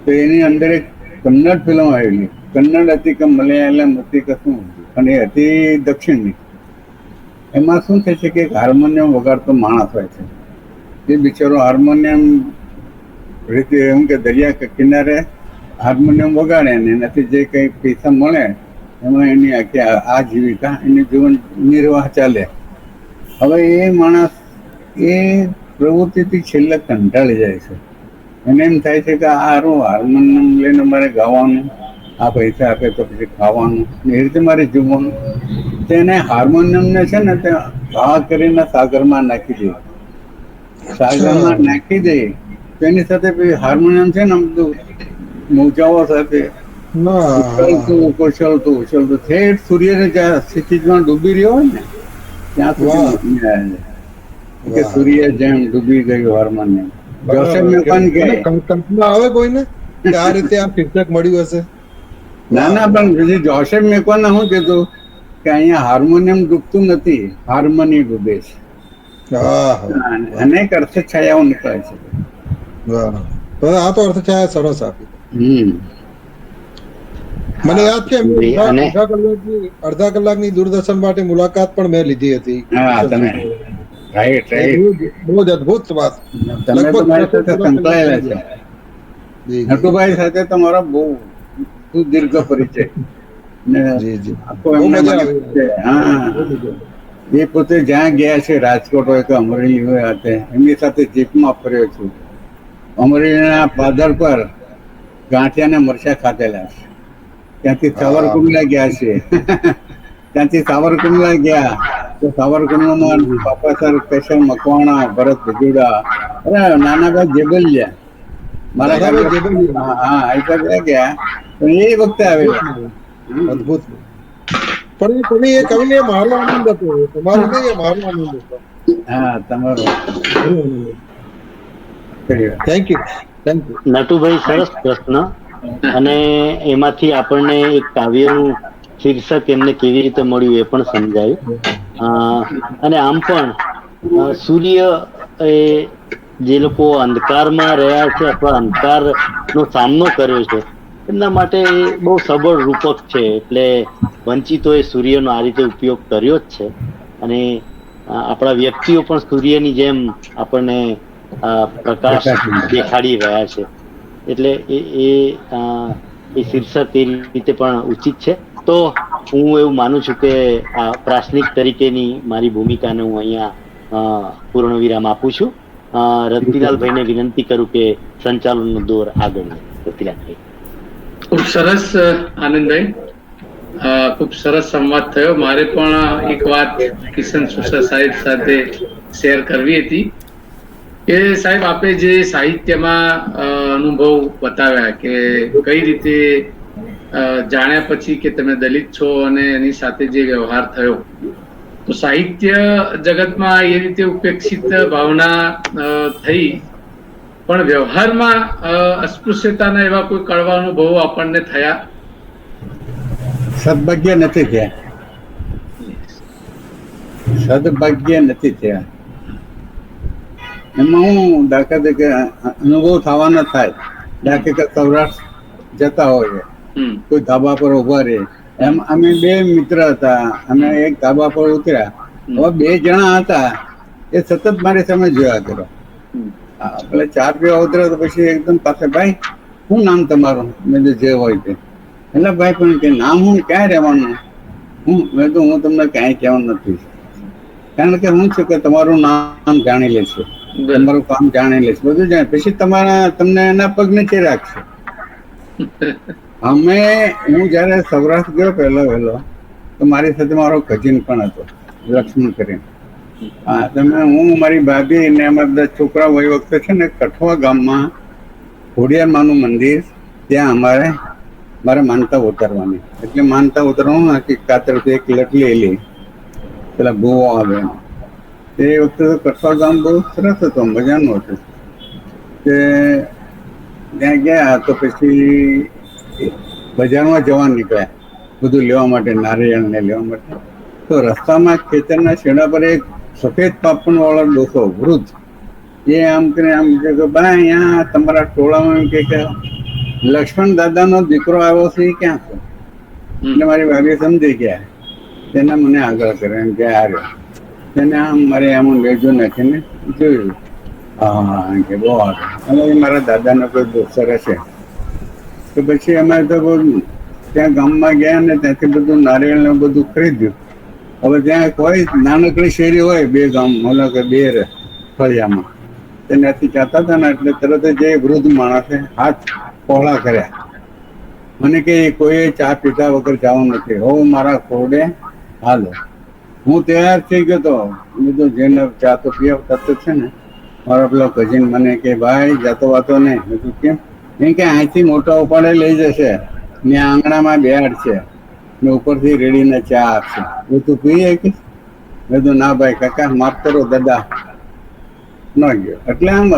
તો એની અંદર એક કન્નડ ફિલ્મ આવેલી. કન્નડ હતી કે મલયાલમ હતી કે શું, અને એ હતી દક્ષિણની. એમાં શું થાય છે કે એક હાર્મોનિયમ વગાડતો માણસ હોય છે. એ બિચારો હાર્મોનિયમ રીતે એમ કે દરિયા કિનારે હાર્મોનિયમ વગાડે ને એનાથી જે કંઈ પૈસા મળે એમાં એની આખી આ જીવિકા એનું જીવન નિર્વાહ ચાલે. હવે એ માણસ એ પ્રવૃત્તિથી છેલ્લે કંટાળી જાય છે. એને એમ થાય છે કે આ હાર્મોનિયમ લઈને મારે ગાવાનું, આ પૈસા આપે તો પછી ખાવાનું, એ રીતે મારે જીવવાનું. તેને હાર્મોનિયમને છે ને તે ઘા કરીને સાગરમાં નાખી દે. સાગરમાં નાખી દે તો એની સાથે પછી હાર્મોનિયમ છે ને આમ બધું મોજાઓ સાથે ઉછળતું ઉછળતું ઉછળતું ઠેઠ સૂર્યને જ્યાં ક્ષિતિજમાં ડૂબી રહ્યો હોય ને ત્યાં સુધી આવે છે કે સૂર્ય જેમ ડૂબી ગયું હાર્મોનિયમ. જોસેફ મેકોન કે કલ્પના આવે કોઈને કે આ રીતે આ શીર્ષક મળ્યું હશે? ના પણ પછી જોસેફ મેકોને શું કીધું કે અહીંયા હાર્મોનિયમ ડૂબતું નથી, હાર્મોની ડૂબે છે. અનેક અર્થ છાયાઓ નીકળે છે. આ તો અર્થ છાયા સરસ આપી. મને યાદ છે અડધા કલાકની દૂરદર્શન માટે મુલાકાત પણ મેં લીધી હતી. બહુ જ અદભુત વાત. નટુભાઈ સાથે તમારો બહુ દીર્ઘ પરિચય. એ પોતે જ્યાં ગયા છે, રાજકોટ હોય કે અમરેલી હોય, એમની સાથે જીપમાં ફર્યો છું. અમરેલીના પાદર પર ગાંઠિયા ને મરચા ખાધેલા છે. ત્યાંથી સાવરકુંડલા ગયા છે. ત્યાંથી સાવરકુંડલા ગયા તો સાવરકુંડલામાં બાપા સર કેશવ મકવાણા, ભરત ભજુડા, અરે નાનાભાઈ જેબલિયા, મારા હા એ ગયા તો એ વખતે આવેલા. અદભુત. પણ તમે એ કવિ એ મારો આનંદ હતો, તમારો નહીં, એ મારો આનંદ હતો. હા તમારો. Thank you. નટુભાઈ, સરસ પ્રશ્ન. અને એમાંથી આપણને એક કાવ્યનું શીર્ષક એમને કેવી રીતે મળ્યું એ પણ સમજાયું. અને આમ પણ સૂર્ય એ જે લોકો અંધકારમાં રહ્યા છે અથવા અંધકારનો સામનો કર્યો છે એમના માટે બહુ સબળ રૂપક છે. એટલે વંચિતોએ સૂર્યનો આ રીતે ઉપયોગ કર્યો જ છે. અને આપણા વ્યક્તિઓ પણ સૂર્યની જેમ આપણને પ્રકાશ દેખાડી રહ્યા છે. એટલે એ શીર્ષક એ રીતે પણ ઉચિત છે. તો હું એવું માનું છું કે આ પ્રાસનિક તરીકેની મારી ભૂમિકાને હું અહીંયા પૂર્ણ વિરામ આપું છું. રતિલાલભાઈને વિનંતી કરું કે સંચાલનનો દોર આગળ લે. રતિલાલભાઈ. ખૂબ સરસ આનંદભાઈ, ખૂબ સરસ સંવાદ થયો. મારે પણ એક વાત કિશન સુસા સાહેબ સાથે શેર કરવી હતી કે સાહેબ આપે જે સાહિત્યમાં અનુભવ બતાવ્યા કે કઈ રીતે જાણ્યા પછી કે તમે દલિત છો અને એની સાથે જે વ્યવહાર થયો, તો સાહિત્ય જગતમાં એ રીતે ઉપેક્ષિત ભાવના થઈ, પણ વ્યવહારમાં અસ્પૃશ્યતાના એવા કોઈ કડવા અનુભવો આપણને થયા? સદભાગ્ય નથી થયા. સદભાગ્ય નથી થયા. એમાં હું દાખલા તરીકે અનુભવ થવાનો થાય. દાખલા કે સૌરાષ્ટ્ર જતા હોય, કોઈ ધાબા પર ઉભા રહે. એમ અમે બે મિત્ર હતા, અમે એક ધાબા પર ઉતર્યા. હવે બે જણા હતા, એ સતત મારી સામે જોયા કરો. એટલે ચાર પીવા ઉતર્યા તો પછી એકદમ પાસે, ભાઈ શું નામ તમારું? મેં જે હોય તે. એટલે ભાઈ પણ કે નામ હું ક્યાં રહેવાનું? મેં તો હું તમને ક્યાંય કહેવાનું નથી, કારણ કે હું છું કે તમારું નામ જાણી લેશે, તમારું કામ જાણી લેશે, બધું જાણે, પછી તમને એના પગ નીચે રાખશે. હું જયારે સૌરાષ્ટ્ર ગયો વહેલો તો મારી સાથે મારો કઝિન પણ હતો, લક્ષ્મણ કરીને. હા, હું મારી ભાભી ને અમારા બધા છોકરા વહી વખતે છે ને કઠવા ગામમાં ખોડિયાર માનું મંદિર, ત્યાં મારે માનતા ઉતારવાની. એટલે માનતા ઉતારવાનું આખી કાતરથી એક લટલી એલી પેલા ગોવો આવે. એ વખતે તો કઠવા ગામ બહુ સરસ હતો, મજાનું હતું. કે ત્યાં ગયા તો પછી બજારમાં જવા નીકળ્યા બધું લેવા માટે, નારિયેળને લેવા માટે. તો રસ્તામાં ખેતરના છેડા પર એક સફેદ પાપણ વાળો ડોસો વૃદ્ધ, એ આમ કરીને આમ કે ભાઈ અહીંયા તમારા ટોળામાં એમ કે લક્ષ્મણ દાદાનો દીકરો આવ્યો છે, એ ક્યાં છે? એટલે મારી ભાભી સમજી ગયા. તેને મને આગળ કરે એમ કે આવ્યો. તેને આમ મારે આમ લેજો નાખીને જોયું. હા કે બહુ આગળ. અને મારા દાદાનો કોઈ દોસ્તર હશે. તો તો પછી અમે તો ત્યાં ગામમાં ગયા ને ત્યાંથી બધું નારિયેળ ને બધું ખરીદ્યું. હવે ત્યાં કોઈ નાનકડી શેરી હોય 2 ગામ ઓલા કે 2 ફળિયામાં, ત્યાંથી જતા હતા ને એટલે તરત જ એ વૃદ્ધ માણસે હાથ પહોળા કર્યા. મને કે કોઈ ચા પીધા વગર જવું નથી, હું મારા ખોરડે હાલો. હું તૈયાર થઈ ગયો તો બધું જેને ચા તો પીવતા તો છે ને, મારા પેલો કઝિન મને કે ભાઈ જતો વાતો નહીં. મેં કીધું કેમ? કેમ કે અહીંથી મોટા ઉપાડે લઈ જશે ને આંગણામાં બેહાડ છે ને ઉપરથી રેડીને ચા આપશે, હું તું પી શકીશ? મેં કીધું ના ભાઈ કાકા માફ કરો દાદા, ન ગયો. એટલે આમ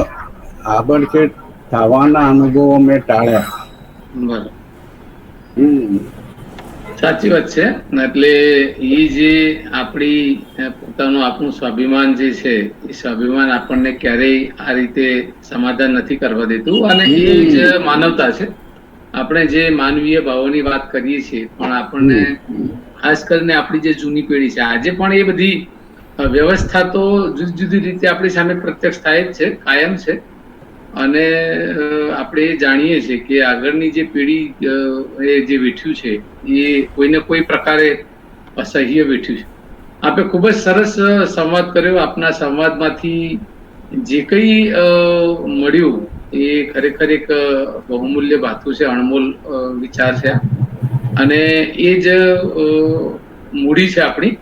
આબડછેડ થવાના અનુભવો મેં ટાળ્યા. બરાબર, સાચી વાત છે. એટલે એ જે આપણું સ્વાભિમાન જે છે એ સ્વાભિમાન આપણને ક્યારેય આ રીતે સમાધાન નથી કરવા દેતું, અને એ જ માનવતા છે. આપણે જે માનવીય ભાવોની વાત કરીએ છીએ, પણ આપણને ખાસ કરીને આપણી જે જૂની પેઢી છે આજે પણ એ બધી વ્યવસ્થા તો જુદી જુદી રીતે આપણી સામે પ્રત્યક્ષ થાય જ છે, કાયમ છે. અને આપણે જાણીએ છીએ કે આગળની જે પેઢી એ જે વેઠ્યું છે એ કોઈને કોઈ પ્રકારે અસહ્ય વેઠ્યું છે. આપણે ખૂબ જ સરસ સંવાદ કર્યો. આપના સંવાદમાંથી જે કંઈ મળ્યું એ ખરેખર એક બહુમૂલ્ય ભાથું છે, અણમોલ વિચાર છે. અને એ જ મૂડી છે આપણી,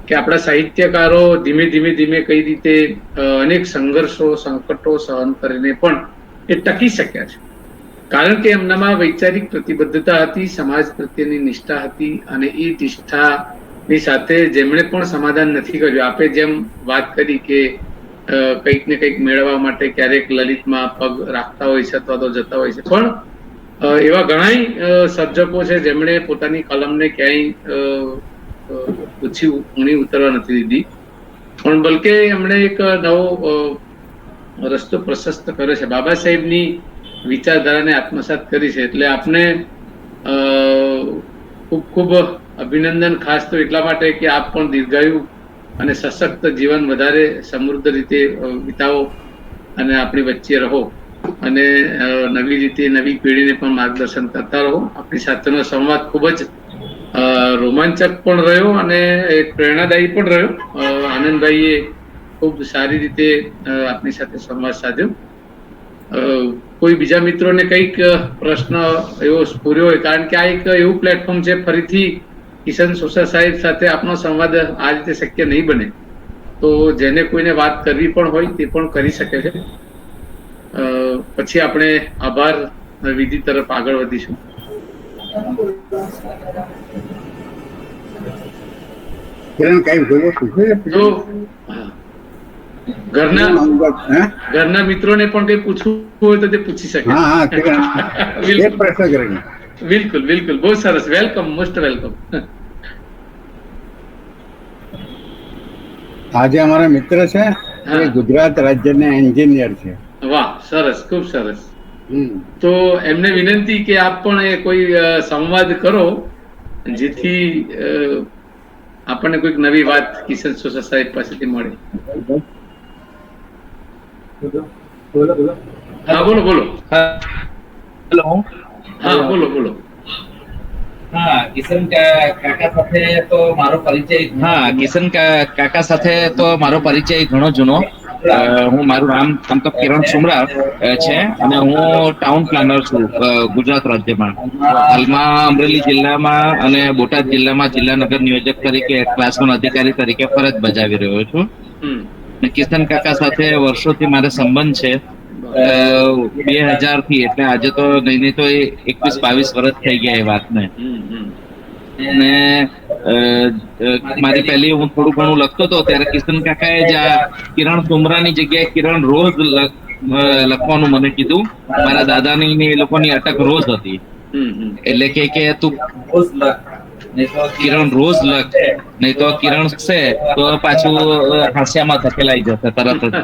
કે આપણા સાહિત્યકારો ધીમે ધીમે કઈ રીતે અનેક સંઘર્ષો સંકટો સહન કરીને પણ એ ટકી શક્યા છે. કારણ કે એમનામાં વૈચારિક પ્રતિબદ્ધતા હતી, સમાજ પ્રત્યેની નિષ્ઠા હતી, અને એ નિષ્ઠાની સાથે જેમણે પણ સમાધાન નથી કર્યું. આપે જેમ વાત કરી કે કંઈક ને કંઈક મેળવવા માટે ક્યારેક લલિતમાં પગ રાખતા હોય છે અથવા તો જતા હોય છે, પણ એવા ઘણાય સર્જકો છે જેમણે પોતાની કલમને ક્યાંય ઓછી ઊણી ઉતરવા નથી દીધી, પણ બલકે એમણે એક નવો રસ્તો પ્રશસ્ત કર્યો છે, બાબા સાહેબની વિચારધારાને આત્મસાત કરી છે. એટલે આપને ખૂબ ખૂબ અભિનંદન, ખાસ તો એટલા માટે કે આપ પણ દીર્ઘાયુ અને સશક્ત જીવન વધારે સમૃદ્ધ રીતે વિતાવો અને આપણી વચ્ચે રહો, અને નવી રીતે નવી પેઢીને પણ માર્ગદર્શન કરતા રહો. આપણી સાથેનો સંવાદ ખૂબ જ રોમાંચક પણ રહ્યો અને એક પ્રેરણાદાયી પણ રહ્યો. આનંદભાઈએ ખૂબ સારી રીતે આપની સાથે સંવાદ સાધ્યો. કોઈ બીજા મિત્રોને કંઈક પ્રશ્ન એવો સ્ફુર્યો હોય, કારણ કે આ એક એવું પ્લેટફોર્મ છે, ફરીથી કિશન સોસા સાહેબ સાથે આપનો સંવાદ આ રીતે શક્ય નહીં બને, તો જેને કોઈને વાત કરવી પણ હોય તે પણ કરી શકે છે. પછી આપણે આભાર વિધિ તરફ આગળ વધીશું. કિરણ કઈ જો ઘરના મિત્રોને પણ કઈ પૂછવું હોય તો તે પૂછી શકે. હા કિરણ એક પ્રશ્ન કરીને. બિલકુલ બિલકુલ, બહુ સરસ. Welcome, most welcome. આજે અમારા મિત્ર છે, એ ગુજરાત રાજ્યના એન્જિનિયર છે. વાહ, સરસ, ખૂબ સરસ. તો એમને વિનંતી કે આપ પણ કોઈ સંવાદ કરો, જેથી આપણને કોઈક નવી વાત કિશન સોસા સાહેબ પાસેથી મળે. હા બોલો બોલો. હેલો. હા બોલો બોલો. હા, કિશન કાકા સાથે તો મારો પરિચય ઘણો જૂનો. હું મારું નામ આમ તો કિરણ સુમરા છે અને હું ટાઉન પ્લાનર છું ગુજરાત રાજ્યમાં. હાલમાં અમરેલી જિલ્લામાં અને બોટાદ જિલ્લામાં જિલ્લા નગર નિયોજક તરીકે ક્લાસ 1 અધિકારી તરીકે ફરજ બજાવી રહ્યો છું. કિશન કાકા સાથે વર્ષોથી મારે સંબંધ છે. 2000 થી, એટલે આજે તો નહીં તો 21-22 વર્ષ થઈ ગયા એ વાતને. અને મારી પહેલી હું થોડું ઘણું લખતો હતો ત્યારે કિશન કાકાએ જ આ કિરણ સુમરાની જગ્યાએ કિરણ રોઝ લખવાનું મને કીધું. મારા દાદાની ને એ લોકોની અટક રોઝ હતી, એટલે કે તું કિરણ રોઝ લખ, નહીં તો કિરણ છે તો પાછું હાસ્યામાં ધકેલાઈ જશે તરત જ.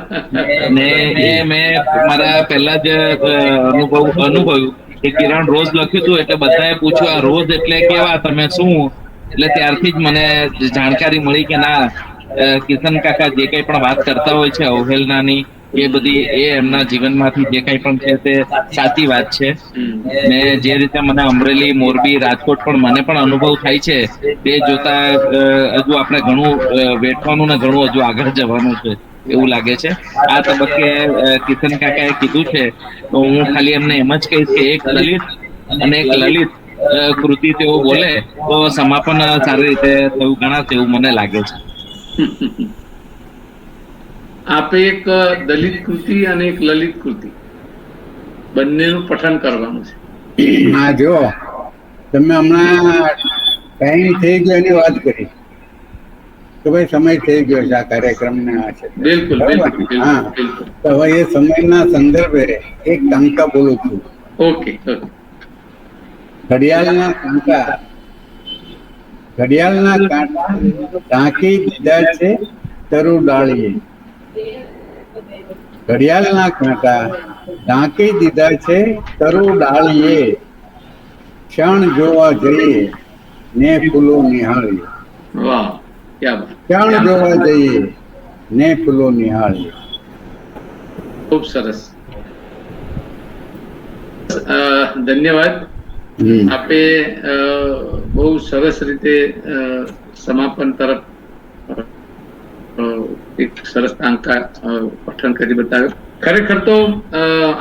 ને એ મેં મારા પહેલા જ અનુભવ્યું કે કિરણ રોઝ લખ્યું હતું, એટલે બધાએ પૂછ્યું આ રોઝ એટલે કેવા, તમે શું? એટલે ત્યારથી જ મને જાણકારી મળી કે ના, કિશન કાકા જે કંઈ પણ વાત કરતા હોય છે અવહેલનાની એ બધી એ એમના જીવનમાંથી જે કંઈ પણ છે તે સાચી વાત છે. ને જે રીતે મને અમરેલી, મોરબી, રાજકોટ પણ મને પણ અનુભવ થાય છે તે જોતા હજુ આપણે ઘણું વેઠવાનું ને ઘણું હજુ આગળ જવાનું છે એવું લાગે છે. આ તબક્કે કિશન કાકાએ કીધું છે તો હું ખાલી એમને એમ જ કહીશ કે એક દલિત અને એક લલિત કૃતિ તેઓ બોલે તો સમાપન સારી રીતે થયું ગણાશે એવું મને લાગે છે. આપે એક દલિત કૃતિ અને એક લલિત કૃતિ બંનેનું પઠન કરવાનું છે. હા, જો તમે હમણાં ટાઈમ થઈ ગયો એની વાત કરી કે ભાઈ સમય થઈ ગયો છે આ કાર્યક્રમને આ છે. બિલકુલ બરાબર? બિલકુલ હા, બિલકુલ. તો હવે એ સમયના સંદર્ભે એક ટંકા બોલું છું. Okay okay. ઘડિયાળના કાંટા ઢાંકી દીધા છે તરુ ડાળીએ. ઘડિયાળના કાંટા ઢાંકી દીધા છે તરુ ડાળીએ. ક્ષણ જોવા જઈએ ને ફૂલો નિહાળીએ. વાહ, ક્યાં વાત. ક્ષણ જોવા જઈએ ને ફૂલો નિહાળીએ. ખૂબ સરસ. ધન્યવાદ. આપે બહુ સરસ રીતે સમાપન તરફ એક સરસ ટાંકા પઠન કરી બતાવ્યો. ખરેખર તો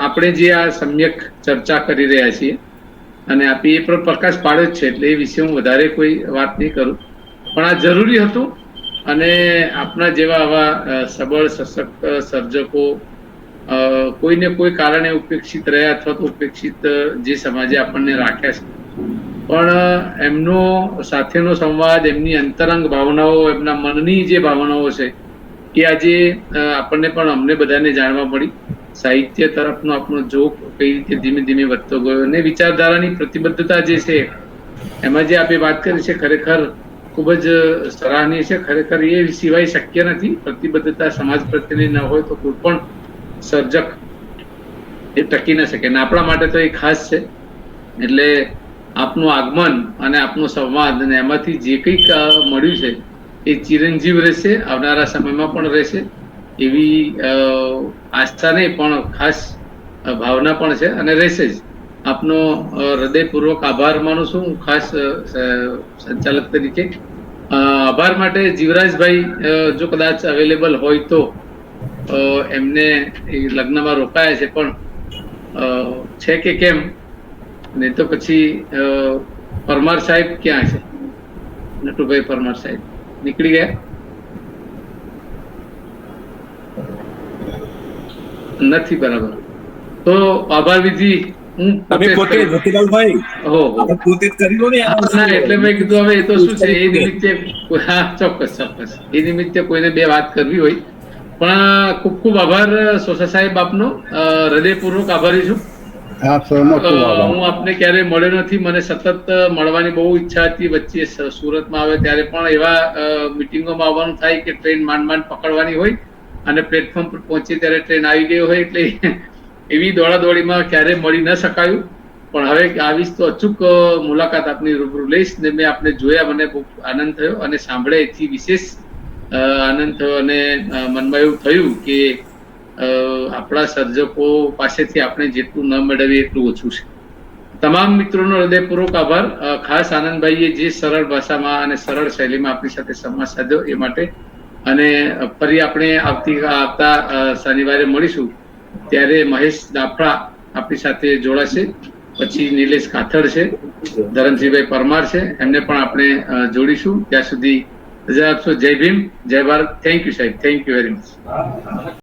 આપણે જે આ સમ્યક ચર્ચા કરી રહ્યા છીએ અને આપે એ પણ પ્રકાશ પાડ્યો જ છે એટલે એ વિશે હું વધારે કોઈ વાત નહીં કરું, પણ આ જરૂરી હતું. અને આપણા જેવા આવા સબળ સશક્ત સર્જકો કોઈને કોઈ કારણે ઉપેક્ષિત રહ્યા અથવા તો ઉપેક્ષિત જે સમાજે આપણને રાખ્યા છે, પણ એમનો સાથેનો સંવાદ, એમની અંતરંગ ભાવનાઓ, એમના મનની જે ભાવનાઓ છે એ આજે આપણને પણ અમને બધાને જાણવા મળી. સાહિત્ય તરફનો આપણો ઝોક કઈ રીતે ધીમે ધીમે વધતો ગયો અને વિચારધારાની પ્રતિબદ્ધતા જે છે એમાં જે આપણે વાત કરી છે ખરેખર ખૂબ જ સરાહનીય છે. ખરેખર એ સિવાય શક્ય નથી. પ્રતિબદ્ધતા સમાજ પ્રત્યેની ન હોય તો કોઈ પણ સર્જક એ ટકી ન શકે અને આપણા માટે તો એ ખાસ છે. એટલે આપનું આગમન અને આપનો સંવાદ અને એમાંથી જે કંઈક મળ્યું છે એ ચિરંજીવ રહેશે, આવનારા સમયમાં પણ રહેશે એવી આસ્થા નહીં પણ ખાસ ભાવના પણ છે અને રહેશે જ. આપનો હૃદયપૂર્વક આભાર માનું છું હું ખાસ સંચાલક તરીકે. આભાર માટે જીવરાજભાઈ જો કદાચ અવેલેબલ હોય તો એમને લગ્નમાં રોકાયા છે પણ છે કે કેમ, નહીં તો પછી પરમાર સાહેબ ક્યાં છે? નટુભાઈ પરમાર સાહેબ નીકળી ગયા નથી? બરાબર. તો આભાર વિધિ હું પોતે રતિલાલભાઈ પોતે જ કરી લો ને. ના, એટલે મેં કીધું હવે એ તો શું છે એ નિમિત્તે, હા ચોક્કસ ચોક્કસ એ નિમિત્તે કોઈને બે વાત કરવી હોય. પણ ખૂબ ખૂબ આભાર સોસા સાહેબ આપનો, હૃદયપૂર્વક આભારી છું. હું આપને ક્યારેય મળ્યો નથી, મને સતત મળવાની બહુ ઈચ્છા હતી. વચ્ચે સુરતમાં આવે ત્યારે પણ એવા મિટિંગોમાં આવવાનું થાય કે ટ્રેન માંડ માંડ પકડવાની હોય અને પ્લેટફોર્મ પર પહોંચી ત્યારે ટ્રેન આવી ગઈ હોય એટલે એવી દોડાદોડીમાં ક્યારેય મળી ન શકાયું. પણ હવે આવીશ તો અચૂક મુલાકાત આપની રૂબરૂ લઈશ ને મેં આપને જોયા, મને બહુ આનંદ થયો અને સાંભળે એથી વિશેષ આનંદ થયો અને મનમાં એવું થયું કે આપણા સર્જકો પાસેથી આપણે જેટલું ન મેળવીએ એટલું ઓછું છે. તમામ મિત્રોનો હૃદયપૂર્વક આભાર. ખાસ આનંદભાઈએ જે સરળ ભાષામાં અને સરળ શૈલીમાં આપણી સાથે સંવાદ સાધ્યો એ માટે. અને ફરી આપણે આવતા શનિવારે મળીશું ત્યારે મહેશ દાફડા આપણી સાથે જોડાશે, પછી નિલેશ કાથડ છે, ધરમસિંહભાઈ પરમાર છે, એમને પણ આપણે જોડીશું. ત્યાં સુધી રજા આપશો. જય ભીમ, જય ભારત. થેન્ક યુ સાહેબ, થેન્ક યુ વેરી મચ.